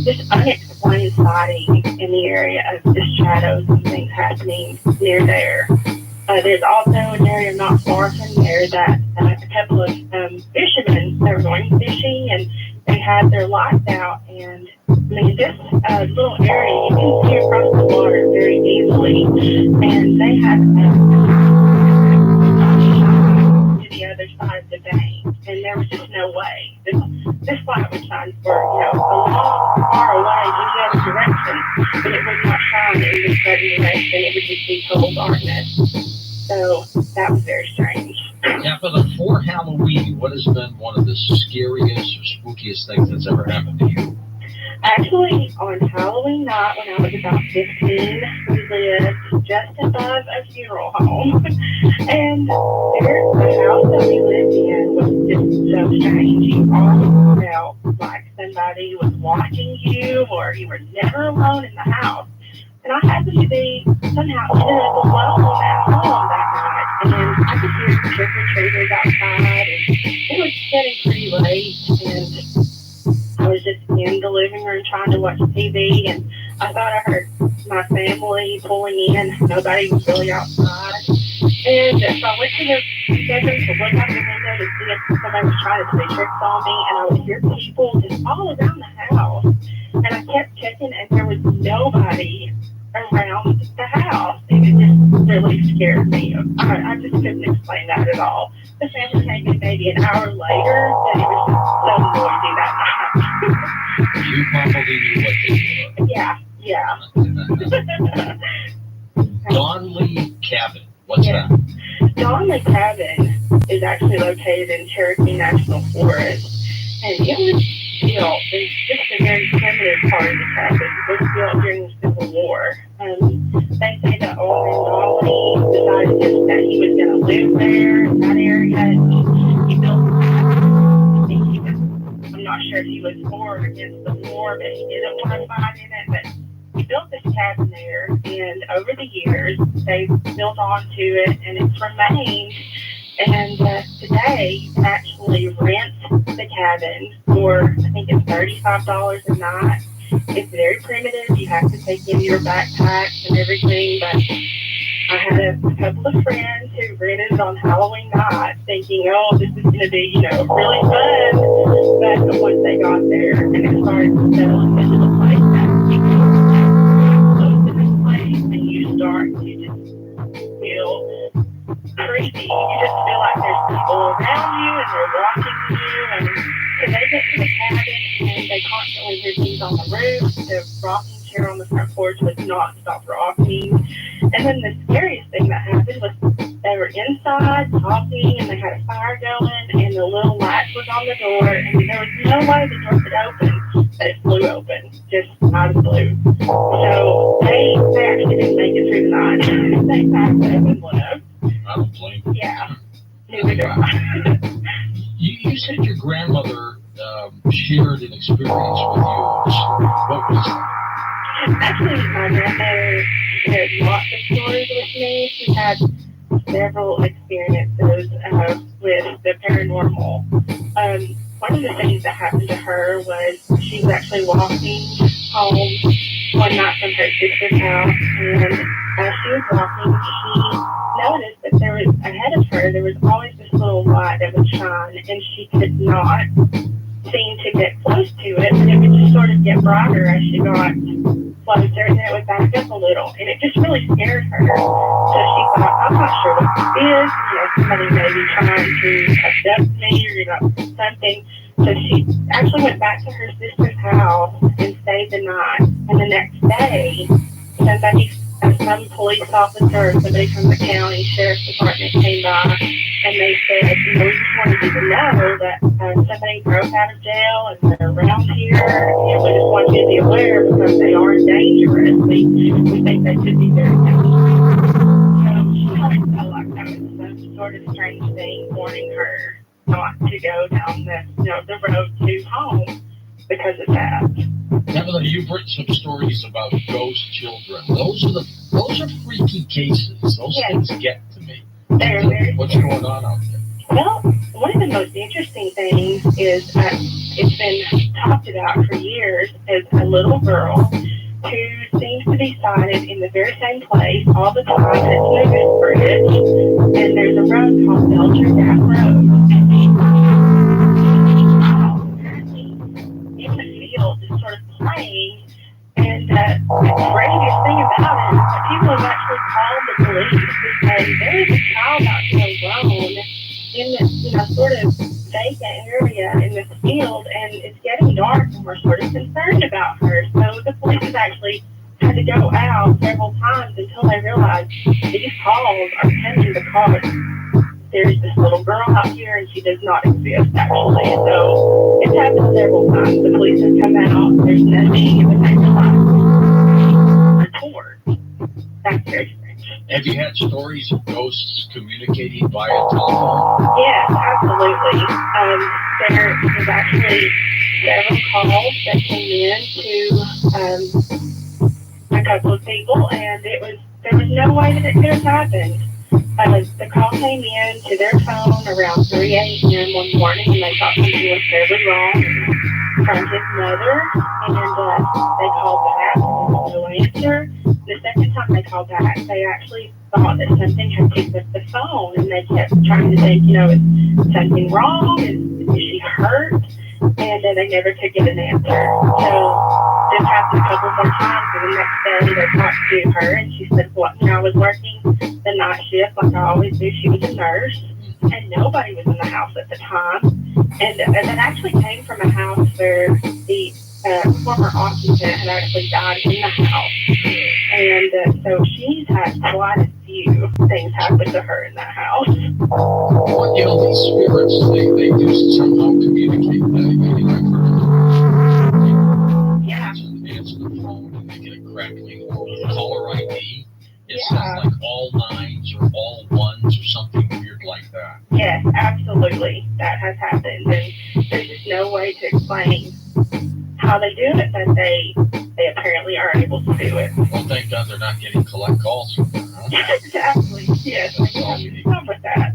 S4: just unexplained sightings in the area of just shadows and things happening near there. There's also an area not far from there that a couple of fishermen, they were going fishing and they had their lights out, and I mean, this little area, you can see across the water very easily, and they had the other side of the bank, and there was just no way. This light would shine for, a long, far away any other direction, but it would not shine in this certain direction. It would just be total darkness. So that was very strange.
S10: Yeah, but before Halloween, what has been one of the scariest or spookiest things that's ever happened to you?
S4: Actually, on Halloween night, when I was about 15, we lived just above a funeral home. And the house that we lived in was just so strange. You always felt like somebody was watching you, or you were never alone in the house. And I happened to be somehow ended up alone at home that night. And I could hear the trick-or-treaters outside, and it was getting pretty late. And I was just in the living room trying to watch TV, and I thought I heard my family pulling in. Nobody was really outside. And so I went to the bedroom to look out the window to see if somebody was trying to play tricks on me, and I would hear people just all around the house. And I kept checking, and there was nobody around the house. And it just really scared me. I just couldn't explain that at all. The family came in maybe an hour later, but it was just so noisy that night.
S10: You probably knew what they were.
S4: Yeah.
S10: Donley Cabin. What's that?
S4: Donley Cabin is actually located in Cherokee National Forest, and it was built, it's just a very primitive part of the cabin. It was built during the Civil War. They say that old man Donley decided just that he was going to live there in that area, and he built I think he was, I'm not sure if he was for or against the war, but he didn't want to fight in it, but he built this cabin there, and over the years, they've built onto it, and it's remained. And today, you can actually rent the cabin for, I think it's $35 a night. It's very primitive. You have to take in your backpacks and everything, but I had a couple of friends who rented on Halloween night thinking, oh, this is going to be, really fun. But once they got there and it started to settle into the place, that you go to this place and you start to just feel creepy. You just feel like there's people around you and they're watching you. And so they get to the cabin and they constantly hear things on the roof. The rocking chair on the front porch would not stop rocking. And then the scariest thing that happened was they were inside talking and they had a fire going and the little latch was on the door and there was no way the door could open, but it flew open, just out of the blue. So they actually didn't make it through the night. They packed up and left.
S10: I don't blame you.
S4: Yeah, neither do I.
S10: You said your grandmother shared an experience with you. What was that?
S4: Actually, my grandmother shared lots of stories with me. She had several experiences with the paranormal. One of the things that happened to her was she was actually walking home one night from her sister's house, and as she was walking, she noticed that there was, ahead of her, there was always this little light that would shine, and she could not seem to get close to it, and it would just sort of get brighter as she got closer, and then it would back up a little, and it just really scared her. So she thought, I'm not sure what this is, somebody may be trying to abduct me or something. So she actually went back to her sister's house and stayed the night, and the next day, some police officer or somebody from the county sheriff's department came by, and they said, we just wanted you to know that somebody broke out of jail and they're around here. We just want you to be aware because they are dangerous. We think they could be very dangerous. So she kind of felt like that was some sort of strange thing warning her not to go down the road to home because of that.
S10: Evelyn, you've written some stories about ghost children. Those are freaky cases. Those things get to me. What's going on out there?
S4: Well, one of the most interesting things is it's been talked about for years as a little girl who seems to be sighted in the very same place all the time. It's Lucas Bridge, and there's a road called Belcher Gap Road. In the field, just sort of playing. And the craziest thing about it is that people have actually called the police to say there is a child out there alone in this, sort of vacant area in this field, and it's getting dark, and we're sort of concerned about her. So the police have actually had to go out several times until they realize these calls are pending because there's this little girl out here and she does not exist actually. So it's happened several times. The police have come out, there's nothing, but they realize report. That's very strange.
S10: Have you had stories of ghosts communicating via telephone?
S4: Yes, absolutely. There was actually several calls that came in to a couple of people, and there was no way that it could have happened. The call came in to their phone around 3 a.m. one morning, and they thought something was terribly wrong from his mother, and they called back, and there was no answer. The second time they called back, they actually thought that something had picked up the phone, and they kept trying to think, is something wrong? Is she hurt? And they never could get an answer. So this happened a couple more times, and the next day they talked to her, and she said, I was working the night shift like I always do. She was a nurse, and nobody was in the house at the time. And that actually came from a house where the former occupant had actually died in the house. And so she's had quite a few things happen to her in that house.
S10: Well, these spirits, they do somehow communicate.
S4: Yeah.
S10: Answer the phone and they get a crackling or caller ID. It sounds like all nines or all ones or something weird like that.
S4: Yes, absolutely. That has happened. And there's just no way to explain how they do it, but they apparently are able to do it.
S10: Well, thank God they're not getting collect calls from there, huh?
S4: Exactly. Yes, I can come with that.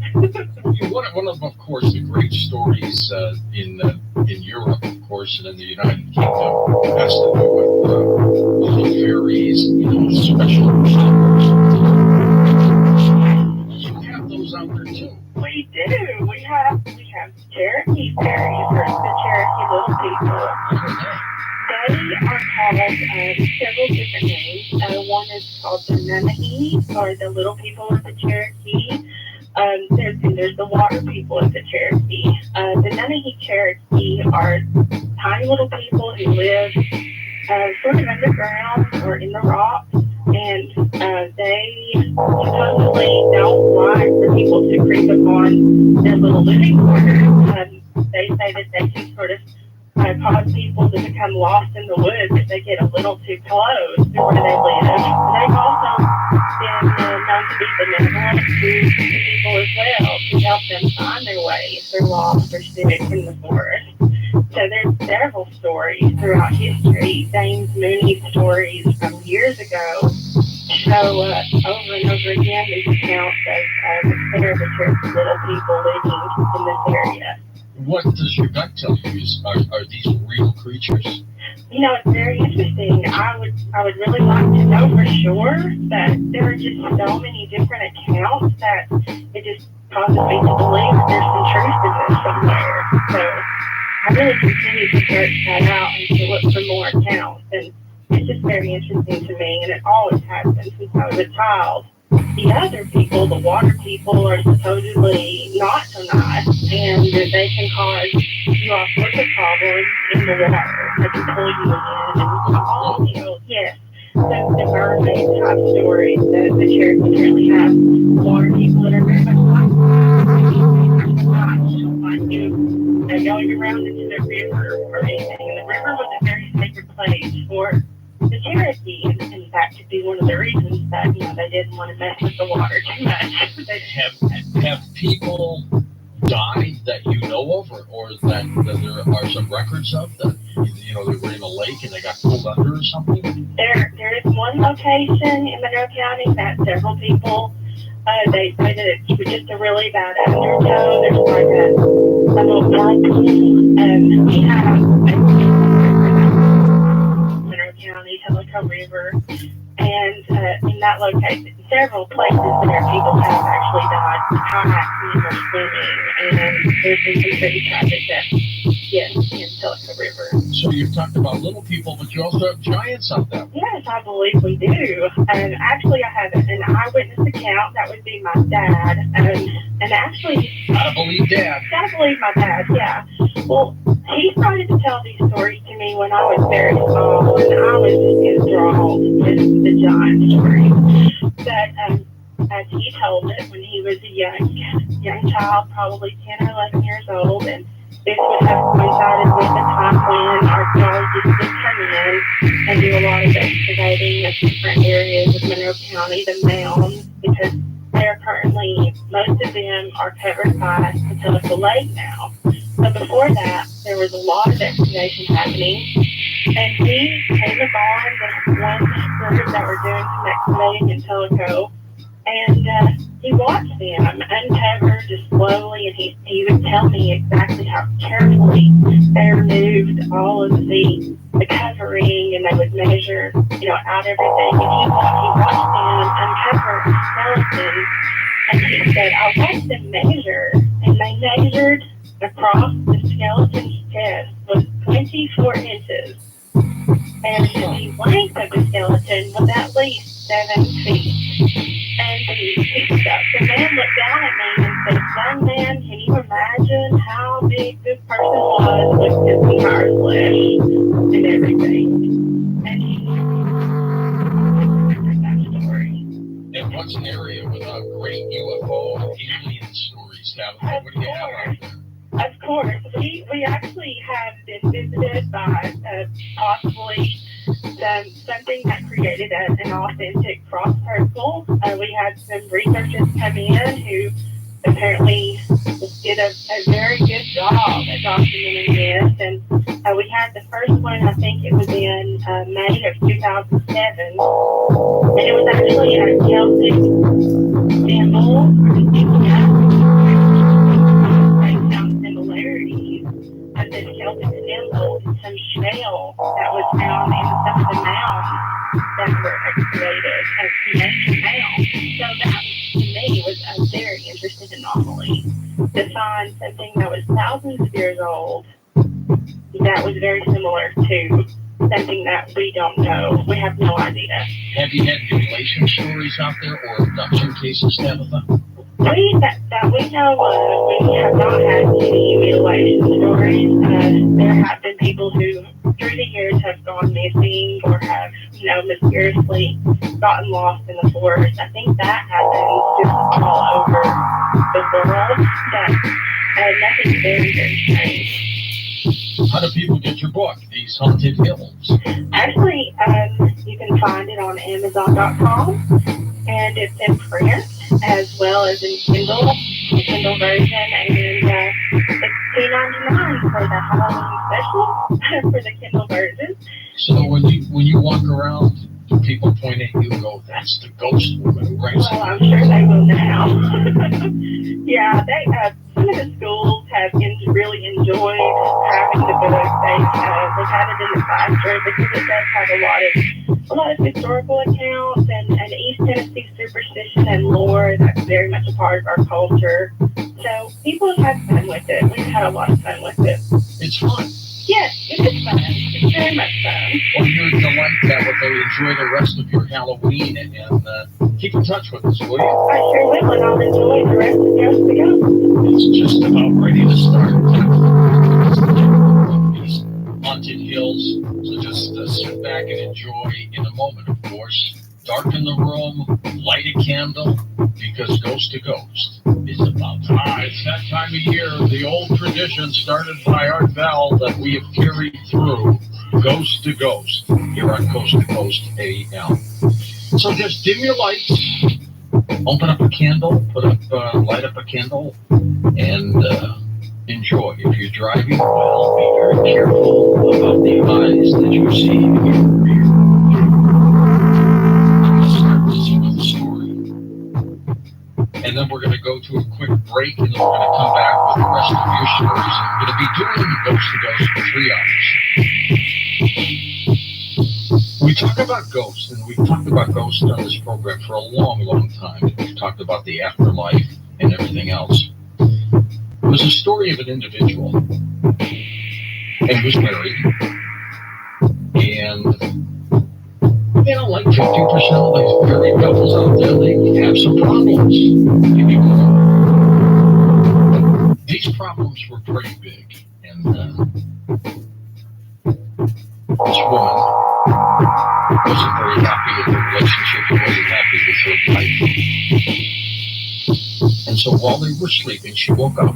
S10: One of course, the great stories in Europe, of course, and in the United Kingdom has to do with little fairies, special powers. You have those out there too.
S4: We do. We have Cherokee fairies, or the Cherokee little people. They are called several different names. One is called the Nanahi, or the little people of the Cherokee. There's the water people of the Cherokee. The Nanahi Cherokee are tiny little people who live sort of underground or in the rocks, and they supposedly don't like for people to creep upon their little living quarters. They say that they can sort of cause people to become lost in the woods if they get a little too close to where they live. And they've also been known to be benevolent to people as well, to help them find their way if they're lost or sick in the forest. So there's several stories throughout history. James Mooney's stories from years ago show over and over again these accounts of the Cherokee little people living in this area.
S10: What does your gut tell you? Are these real creatures?
S4: It's very interesting. I would really like to know for sure, but there are just so many different accounts that it just causes me to believe there's some truth to this somewhere. So I really continue to search that out and to look for more accounts. And it's just very interesting to me, and it always has been since I was a child. The other people, the water people, are supposedly not so nice, and that they can cause you all sorts of problems in the water. They can pull you in, and all, yes. The mermaid type stories that the church currently have. Water people that are very much like you, going around into the river or anything. And the river was a very sacred place for the Cherokee, and that could be one of the reasons that they didn't want to mess with the water too much.
S10: Have people died that you know of, or that there are some records of that they were in a lake and they got pulled under or something?
S4: There is one location in Monroe County that several people they say that it's just a really bad undertow. There's like a little whirlpool, and we have Monroe County, Tellico River, and in that location, several places there, people have actually died kayaking or swimming, and there's been some pretty tragic deaths, yes, in Tellico River.
S10: So you've talked about little people, but you also have giants out there.
S4: Yes, I believe we do. And actually, I have an eyewitness account. That would be my dad. And actually,
S10: Gotta believe Dad.
S4: Gotta believe my dad, yeah. Well, he started to tell these stories to me when I was very small, and I was just enthralled with the giant story. But as he told it when he was a young child, probably 10 or 11 years old, and this would have coincided with the time when archaeologists would come in and do a lot of excavating of different areas of Monroe County, the mounds, because they're currently, most of them are covered by Tellico Lake now. But before that, there was a lot of excavation happening, and he came upon the one group that were doing some excavating in Tellico, and he watched them uncover just slowly, and he would tell me exactly how carefully they removed all of the covering, and they would measure, out everything. And he watched them uncover skeletons, and he said, I watched them measure, and they measured across the skeleton's chest was 24 inches, and the length of the skeleton was at least 7 feet. And the man looked down at me and said, young man, can you imagine how big this person was with his entire flesh and everything? And he remembered that story.
S10: And what's an area without great UFO and alien stories? What do you have out there?
S4: Of course. We actually have been visited by possibly something that created an authentic frost circle. We had some researchers come in who apparently did a very good job at documenting this. And we had the first one, I think it was in May of 2007. And it was actually a Celtic symbol. Similarities of this Celtic symbol and some shell that was found in some of the mounds that were excavated as the ancient mounds. So that, to me, was a very interesting anomaly to find something that was thousands of years old that was very similar to something that we don't know. We have no idea.
S10: Have you had mutilation stories out there or abduction cases, Tabitha?
S4: That we know of, we have not had any mutilation stories. There have been people who, through the years, have gone missing or have, mysteriously gotten lost in the forest. I think that happens just all over the world, but nothing very, very strange.
S10: How do people get your book, These Haunted Hills?
S4: Actually, you can find it on Amazon.com. And it's in print as well as in Kindle, the Kindle version, and it's $2.99 for the Halloween special for the Kindle version.
S10: So when you walk around, do people point at you and go, "That's the ghost woman"? Right?
S4: Well, I'm sure they will now. Yeah, some of the schools have really enjoyed having the book. They've had it in the classroom because it does have a lot of historical accounts and East Tennessee superstition and lore that's very much a part of our culture. So people have had fun with it. We've had a lot of fun with it.
S10: It's fun.
S4: Yes, it is fun. It's very much fun.
S10: Well, you're delight that would they enjoy the rest of your Halloween and keep in touch with us, will you?
S4: I sure will, and I'll enjoy the rest of Ghost to Go.
S10: It's just about ready to start. These haunted hills, so just sit back and enjoy in a moment, of course. Darken the room, light a candle, because Ghost to Ghost is about time. It's that time of year, the old tradition started by Art Bell that we have carried through, Ghost to Ghost, here on Coast to Coast AM. So just dim your lights, open up a candle, light up a candle, and enjoy. If you're driving, well, be very careful about the eyes that you see in your rear. With the story. And then we're going to go to a quick break, and then we're going to come back with the rest of your stories. And we're going to be doing the Ghost to Ghost for 3 hours. We talk about ghosts, and we've talked about ghosts on this program for a long, long time. We've talked about the afterlife and everything else. It was a story of an individual, and he was married, and like 50% of these married couples out there, they have some problems. Maybe more. These problems were pretty big, and this woman wasn't very happy with her relationship. She wasn't happy with her life. And so while they were sleeping, she woke up.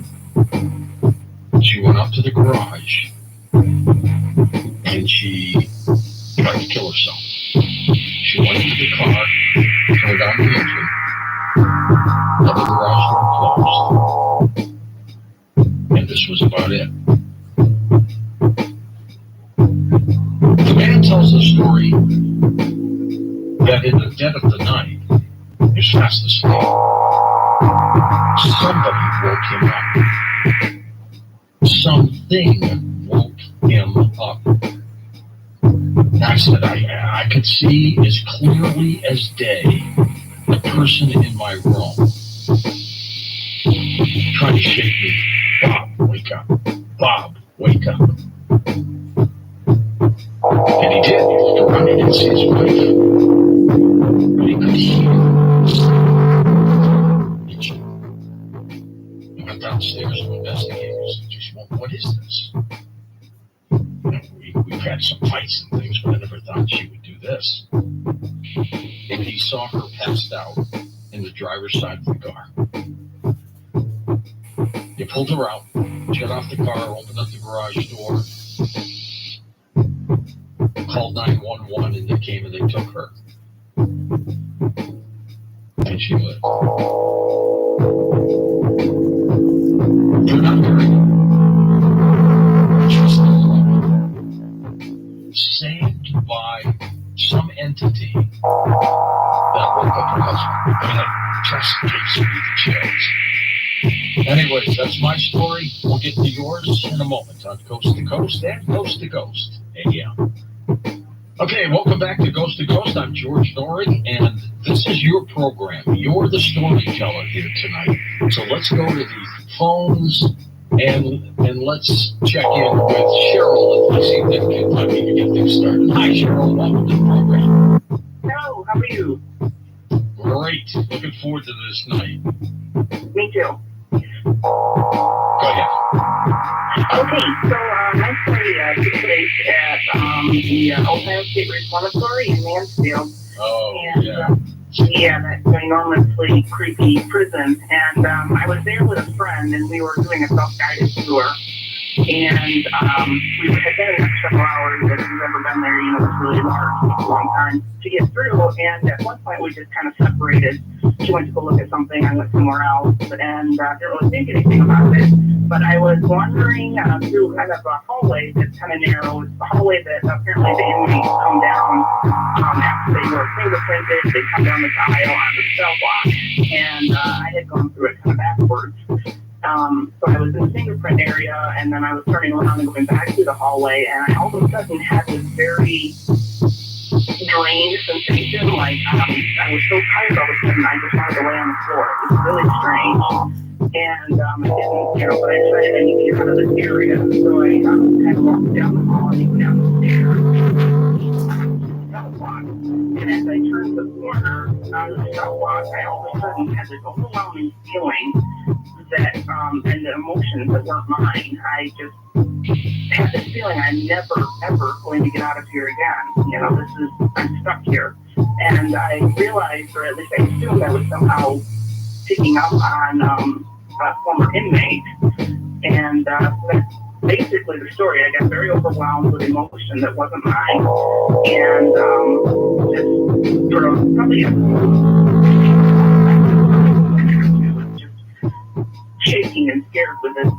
S10: She went out to the garage, and she tried to kill herself. She went into the car, turned on the engine, and the garage door closed. And this was about it. The man tells the story that in the dead of the night, he was fast asleep. Somebody woke him up. Something woke him up. I said, I could see as clearly as day the person in my room trying to shake me. Bob, wake up. Bob, wake up. And he did. He looked around, he didn't see his wife. But he could hear. He went downstairs to investigate. What is this? We've had some fights and things, but I never thought she would do this. And he saw her passed out in the driver's side of the car. He pulled her out, shut off the car, opened up the garage door, called 911, and they came and they took her. And she lived. They're not married. She's still alive. Saved by some entity that woke up her husband. I mean, that just gives me the chills. Anyways, that's my story. We'll get to yours in a moment on Coast to Coast and Coast to Ghost. Yeah. Okay, welcome back to Ghost to Ghost. I'm George Noory, and this is your program. You're the storyteller here tonight. So let's go to the phones and let's check in with Cheryl and see if they can time to get things started. Hi, Cheryl. Welcome to the program.
S4: Hello, how are you?
S10: Great. Looking forward to this night.
S4: Me too.
S10: Go ahead.
S4: Okay, so my story took place at the Ohio State Reformatory in Mansfield.
S10: Oh,
S4: and,
S10: yeah.
S4: That's an enormously creepy prison. And I was there with a friend, and we were doing a self-guided tour. And we had been there several hours. If you've ever been there, you know it's really large. It takes a long time to get through. And at one point, we just kind of separated. She went to go look at something. I went somewhere else. And didn't really think anything about it. But I was wandering through kind of a hallway that's kind of narrow. It's the hallway that apparently the inmates come down after they were fingerprinted. They come down this aisle onto the cell block. And I had gone through it kind of backwards. So I was in the fingerprint area, and then I was turning around and going back through the hallway, and I all of a sudden had this very drained sensation, like I was so tired all of a sudden I just wanted to lay on the floor. It was really strange. And I didn't, but I decided I need to get out of this area. So I kind of walked down the hall and went down the stairs. Sidewalk. And as I turned the corner on the sidewalk, I all of a sudden had this overwhelming feeling that, and the emotions that weren't mine. I just had this feeling I'm never, ever going to get out of here again. I'm stuck here. And I realized, or at least I assumed I was somehow picking up on a former inmate. And that's basically the story. I got very overwhelmed with emotion that wasn't mine. And just for probably shaking and scared with this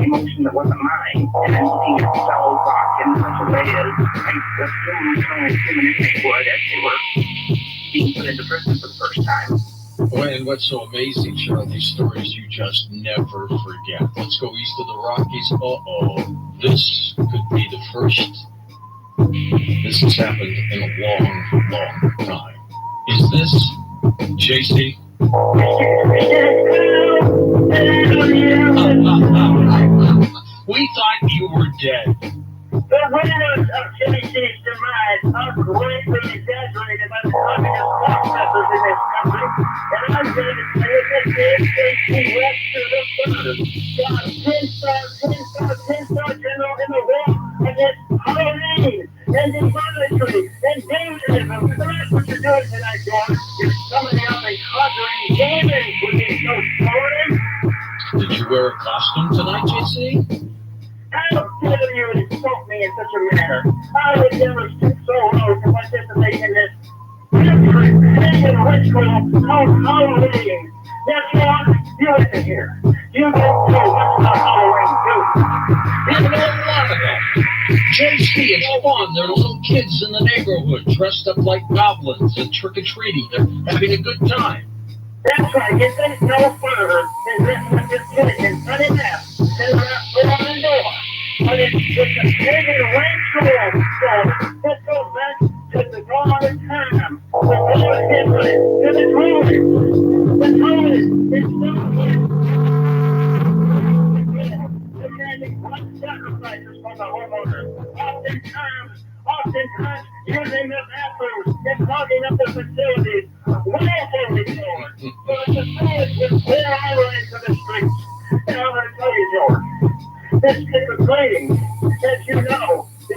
S4: emotion that wasn't mine, and looking at cells locked in such a way as I assumed human inmates would as they were being put into prison for the first time.
S10: Well, and what's so amazing, Cheryl, these stories you just never forget. Let's go east of the Rockies. This could be the first. This has happened in a long, long time. Is this JC? We thought you were dead.
S11: The rumors of JC's demise are greatly exaggerated by the communist processes in this country, and I'm going to say that JC went to the first. Got 10-star general in the war against Halloween and idolatry and Dayism. So that's what you're doing tonight, John. You're summoning up and conjuring demons with these ghost stories.
S10: Did you wear a costume tonight, JC?
S11: How dare you insult me in such a manner? I would never stoop so low to participate in this pagan ritual called Halloween. Now, John, you listen here. You don't know much about Halloween,
S10: You know a lot of that. JC, it's fun. There are little kids in the neighborhood dressed up like goblins and trick-or-treating. They're having a good time.
S11: That's right. You think no further than this with this kid in Sunny Map and not put on the door. But it's a pagan ritual. So this goes back to the dawn of time. The Lord Henry, to the Druids. The Druids is demanding blood sacrifices from the homeowners. Oftentimes using the bathrooms and clogging up the facilities. Willfully, George. So it's a village with pour over into the streets. And I'm going to tell you, George, this trick-or-treating, as you know, it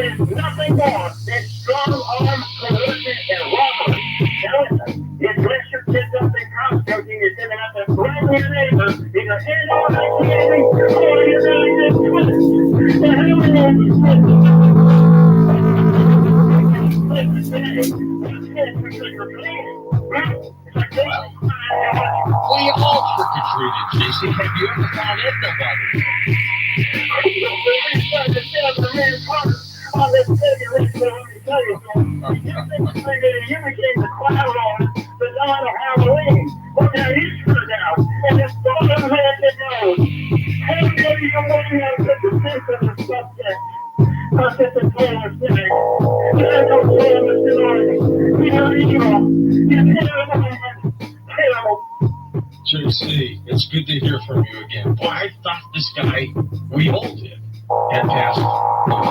S11: is nothing more than strong-arm coercion and robbery. Now listen, you dress your kids up in costumes and you're sending out to threaten your neighbor, either in or out or you're going to twist. The hell is this?
S10: We all trick-or-treated, JC. Have you ever found Edna Body?
S11: You became the clown on the night of Halloween. Well, now you screwed out, and it's all over the nose. How dare you want out such a sensitive subject? Not just a total cynic. There's no total story. You're evil. You're terrible.
S10: JC, it's good to hear from you again. Boy, I thought this guy we all did had passed away.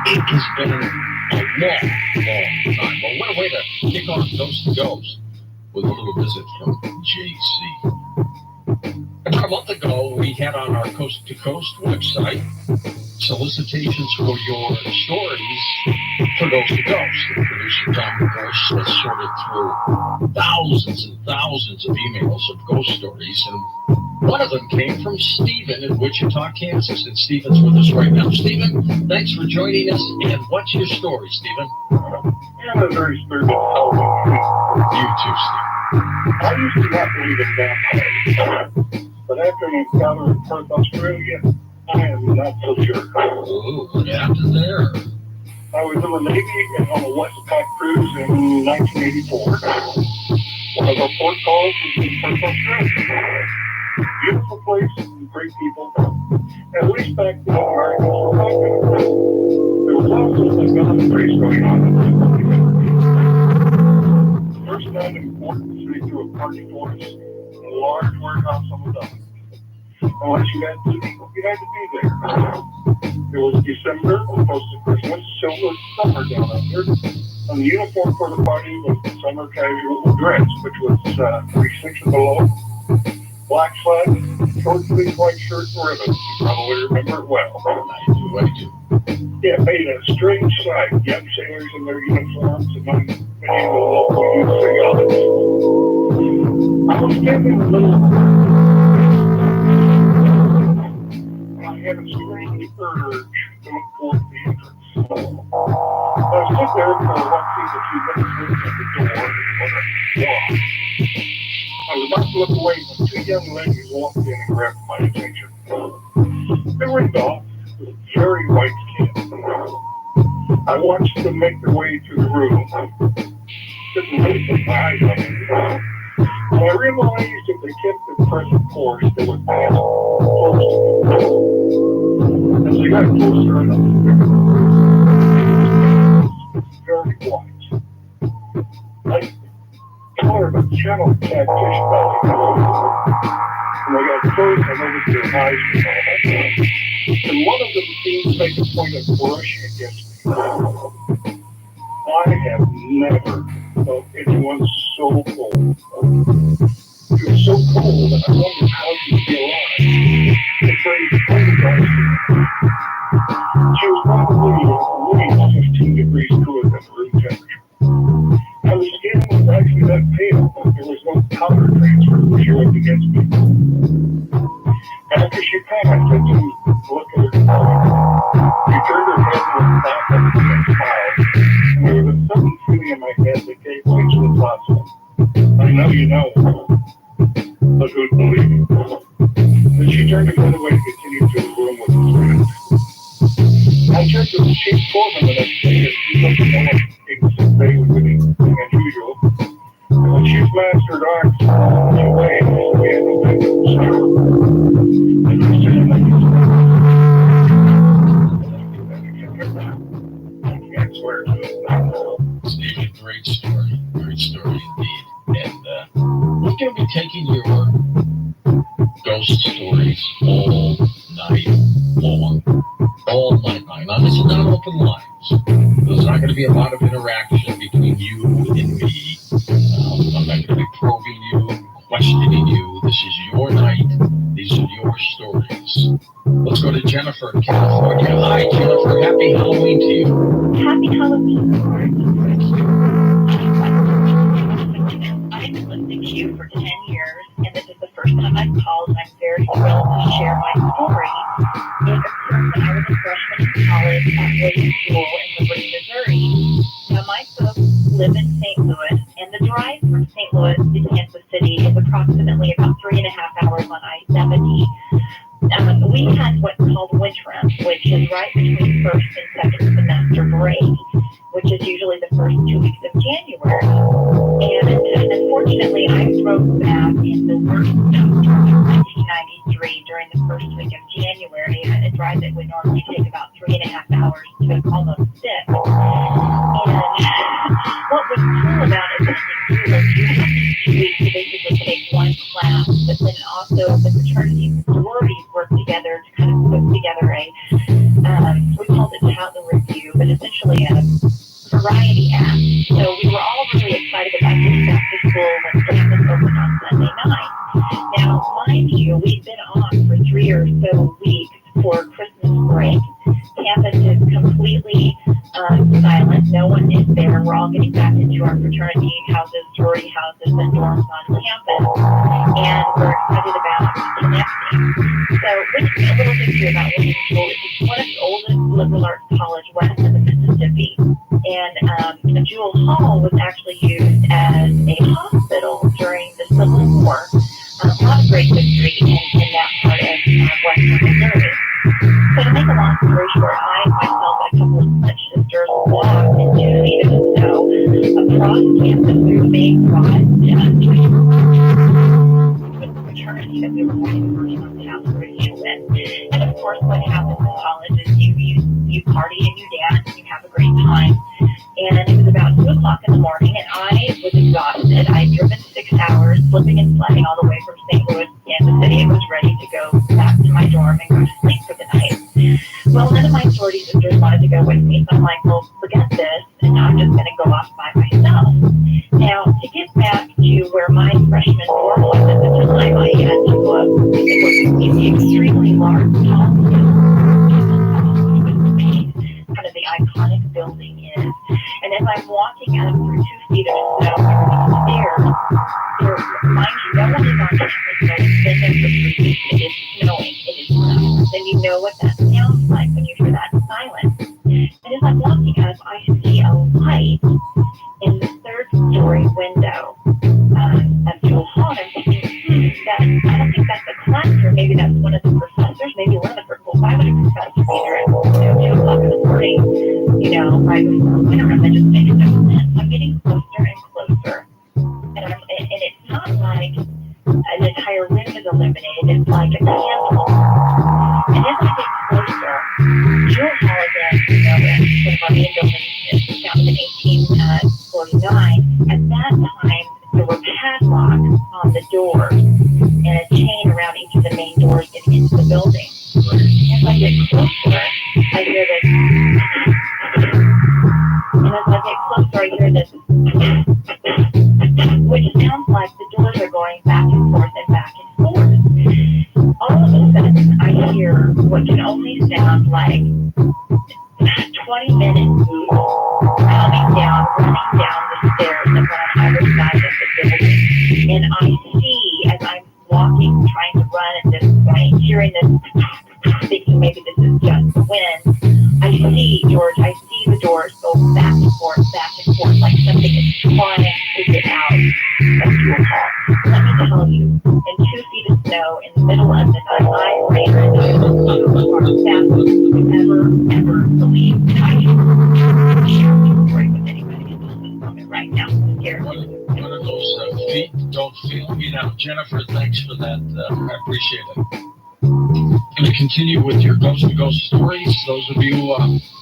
S10: It has been a long, long time. Well, what a way to kick off Ghost to Ghost with a little visit from JC. About a month ago, we had on our Coast to Coast website solicitations for your stories for Ghost to Ghost. The producer, Tom DeVos, has sorted through thousands and thousands of emails of ghost stories, and one of them came from Stephen in Wichita, Kansas, and Stephen's with us right now. Stephen, thanks for joining us, and what's your story, Stephen?
S1: I'm a very spirited Halloween.
S10: You too, Stephen.
S1: I used to not believe in vampires, but after an encounter in Perth, Australia, I am not so sure.
S10: Oh, what happened there?
S1: I was in the Navy and on a Westpac cruise in 1984. One of our port calls was in Perth, Australia. Beautiful place, great people. At least back then, Americans were popular. There was also a gun race going on. The first night in port, we threw a party for us.
S7: large warehouse on the dock. Unless you had to be there. It was December, close to Christmas, so it was summer down under. And the uniform for the party was the summer casual dress, which was 3/6 and below, black slacks, short sleeve white shirt and ribbons. You probably remember it well.
S10: I do.
S7: Yeah, made a strange sight. Young sailors in their uniforms among many of the local youth yachts. I was standing a little. I had a strange urge to look toward the entrance. I stood there for what seemed a few minutes looking at the door and walked. I was about to look away when two young ladies walked in and grabbed my attention. They were dogs with very white skin. I watched them make their way through the room. Didn't really put my eyes on them. And I realized if they kept their present course, they would pass close to me. As they got closer enough, very white. Like the color of a channel catfish belly. When they got close, I noticed their eyes were normal. And one of them seemed to make a point of brushing against me. I have never felt anyone so cold. It was so cold that I wondered how she could be alive. The phrase photographed me. She was probably at least 15 degrees cooler than the room temperature. Now the skin was actually that pale, but there was no powder transfer when she rubbed against me. After she passed, I didn't look at her. She turned her head and looked back at me and smiled. And there was a sudden feeling in my head that gave way to the thoughts of, I know you know, but who'd believe you? Then she turned her head away and continued to the room with her friend. I checked with the chief foreman the next day as he looked at one of the things that they were doing unusual. And when she smashed her arms away, we had no way to start. And we said, I can't swear to it.
S10: Steve, great story indeed. And we're going to be taking your ghost stories all night long. All night long. Now, this is not open lines. There's not going to be a lot of interaction between you and me. I'm not going to be probing you, questioning you. This is your night. These are your stories. Let's go to Jennifer in California. Hi, Jennifer. Happy Halloween to you.
S12: Happy Halloween. I've been listening to you for 10 years, and this is the first time I've called, and I'm very thrilled to share my story. It occurred when I was a freshman in college at Williams School in Liberty, Missouri. Now, my folks live in St. Louis, and the drive from St. Louis to Kansas City is approximately about 3.5 hours on I-70. We had what's called winterim, which is right between first and second semester break, which is usually the first 2 weeks of January. And unfortunately, I drove back in the worst snowstorm of 1993 during the first week of January, a drive that would normally take about 3.5 hours to almost 6. And what was cool about it was you had these 2 weeks to basically take one class, but then also the fraternities and sororities worked together to kind of put together a, we called it Talent Review, but essentially a variety act. So we were all really excited about getting back to school when campus opened on Sunday night. Now, mind you, we've been off for 3 or so weeks for Christmas break. Campus is completely silent. No one is there. We're all getting back into our fraternity houses, sorority houses, and dorms on campus. And we're excited about connecting. So, let's get a little history about Williams School. It's one of the oldest liberal arts colleges west of the Mississippi. And Jewell Hall was actually used as a hospital during the Civil War. A lot of great history in that part of western Missouri. So to make a long story short, I myself and a couple of my sisters walked in 2 feet of snow across campus through the main quad with the fraternity that we were going to first on the house radio with. And of course, what happens in college is you party and you dance and you have a great time. And it was about 2 o'clock in the morning, and I was exhausted. I had driven 6 hours slipping and sliding all the way from St. Louis to Kansas City and was ready to go back to my dorm and go to sleep for the night. Well, none of my sorority sisters wanted to go with me, so I'm like, well, forget this, and I'm just going to go off by myself. Now, to get back to where my freshman dorm was at the time, I had to look. It was the extremely large, tall, kind of the iconic building is. And as I'm walking out through 2 feet of snow stairs, there, mind you, no one is on campus. No one's been there for 3 weeks. It is snowing. It is snow. Then you know what that sounds like when you hear that silence. And as I'm walking out, I see a light in the 3rd story window of Jules Hall. And I'm thinking, I don't think that's a classroom. Maybe that's one of the professors. Maybe one of the well, why would a professor be there at 2 o'clock in the morning, right before winter? And that just makes no sense. I'm getting closer and closer. And it's not like an entire room is illuminated. It's like a candle. And as I get closer, Jules Hall again, in the main building, is founded in 1849. At that time, there were padlocks on the doors and a chain around each of the main doors getting into the building. As I get closer, I hear this. And as I get closer, I hear this, which sounds like the doors are going back and forth and back and forth. All of a sudden, I hear what can only sound like 20-minute moves coming down, running down the stairs that run on either side of the building. And I see, as I'm walking, trying to run at this point, hearing this, thinking maybe this is just the wind, I see the doors go back and forth, like something is trying to get out of Jules Hall. Let me tell you, in 2 feet of snow, in the middle of the night, I ran into Jules Hall fastest you ever believe. And I can't share this story with anybody until this moment right now. I'm scared.
S10: One of those feet don't feel me now. Jennifer, thanks for that. I appreciate it. Going to continue with your ghost-to-ghost stories. Those of you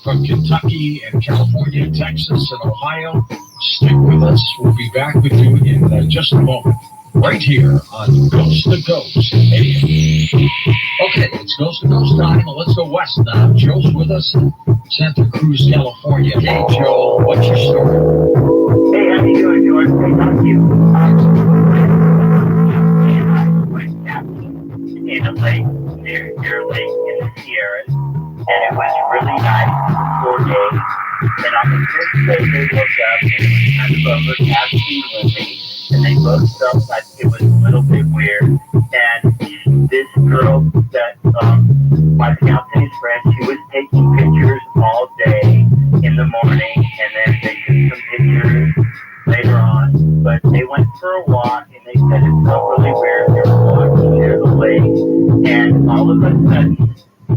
S10: from Kentucky and California, Texas, and Ohio, stick with us. We'll be back with you in just a moment, right here on Ghost to Ghost AM. Okay, it's Ghost to Ghost time. Let's go west now. Joe's with us in Santa Cruz, California. Hey, Joe, what's your story?
S3: Hey, how you doing, George? Hey, thank you. In a lake near your lake in the Sierras, and it was really nice for 4 days. And on the 5th day, they woke up and it was kind of overcast and gloomy, and they both felt like it was a little bit weird. And this girl that my fiance's friend, she was taking pictures all day in the morning, and then they took some pictures later on. But they went for a walk, and they said it felt really weird. They were walking near the lake, and all of a sudden,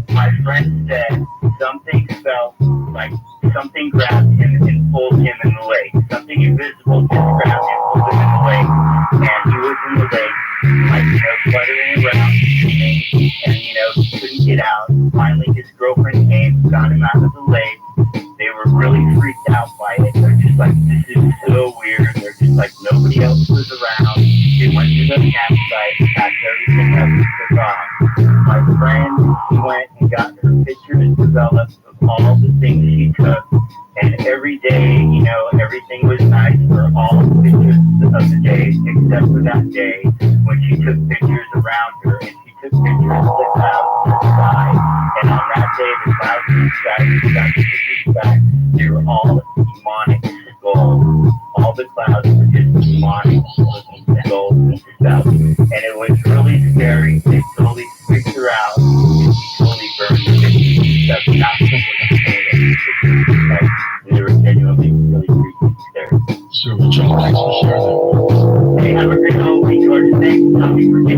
S3: my friend said something felt like something grabbed him and pulled him in the lake. Something invisible just grabbed him and pulled him in the lake. And he was in the lake, fluttering around, and, he couldn't get out. Finally, his girlfriend came, got him out of the lake. They were really freaked out by it. They're just like, this is so weird. They're just like, nobody else was around. They went to the campsite, packed everything up, and took off. My friend, she went and got her pictures developed of all the things she took. And every day, everything was nice for all the pictures of the day, except for that day when she took pictures around her, and she took pictures of the clouds in the sky. And on that day, the clouds in the sky, she got the pictures back. They were all demonic skulls. All the clouds were just demonic skulls and stuff. And it was really scary. They totally freaked her out. And she totally burned the pictures and stuff. Not people were saying it. They were genuinely really freaky and scary.
S10: So, Joe, thanks for sharing that.
S3: Hey, have a great whole week, George. Thanks. Tell me for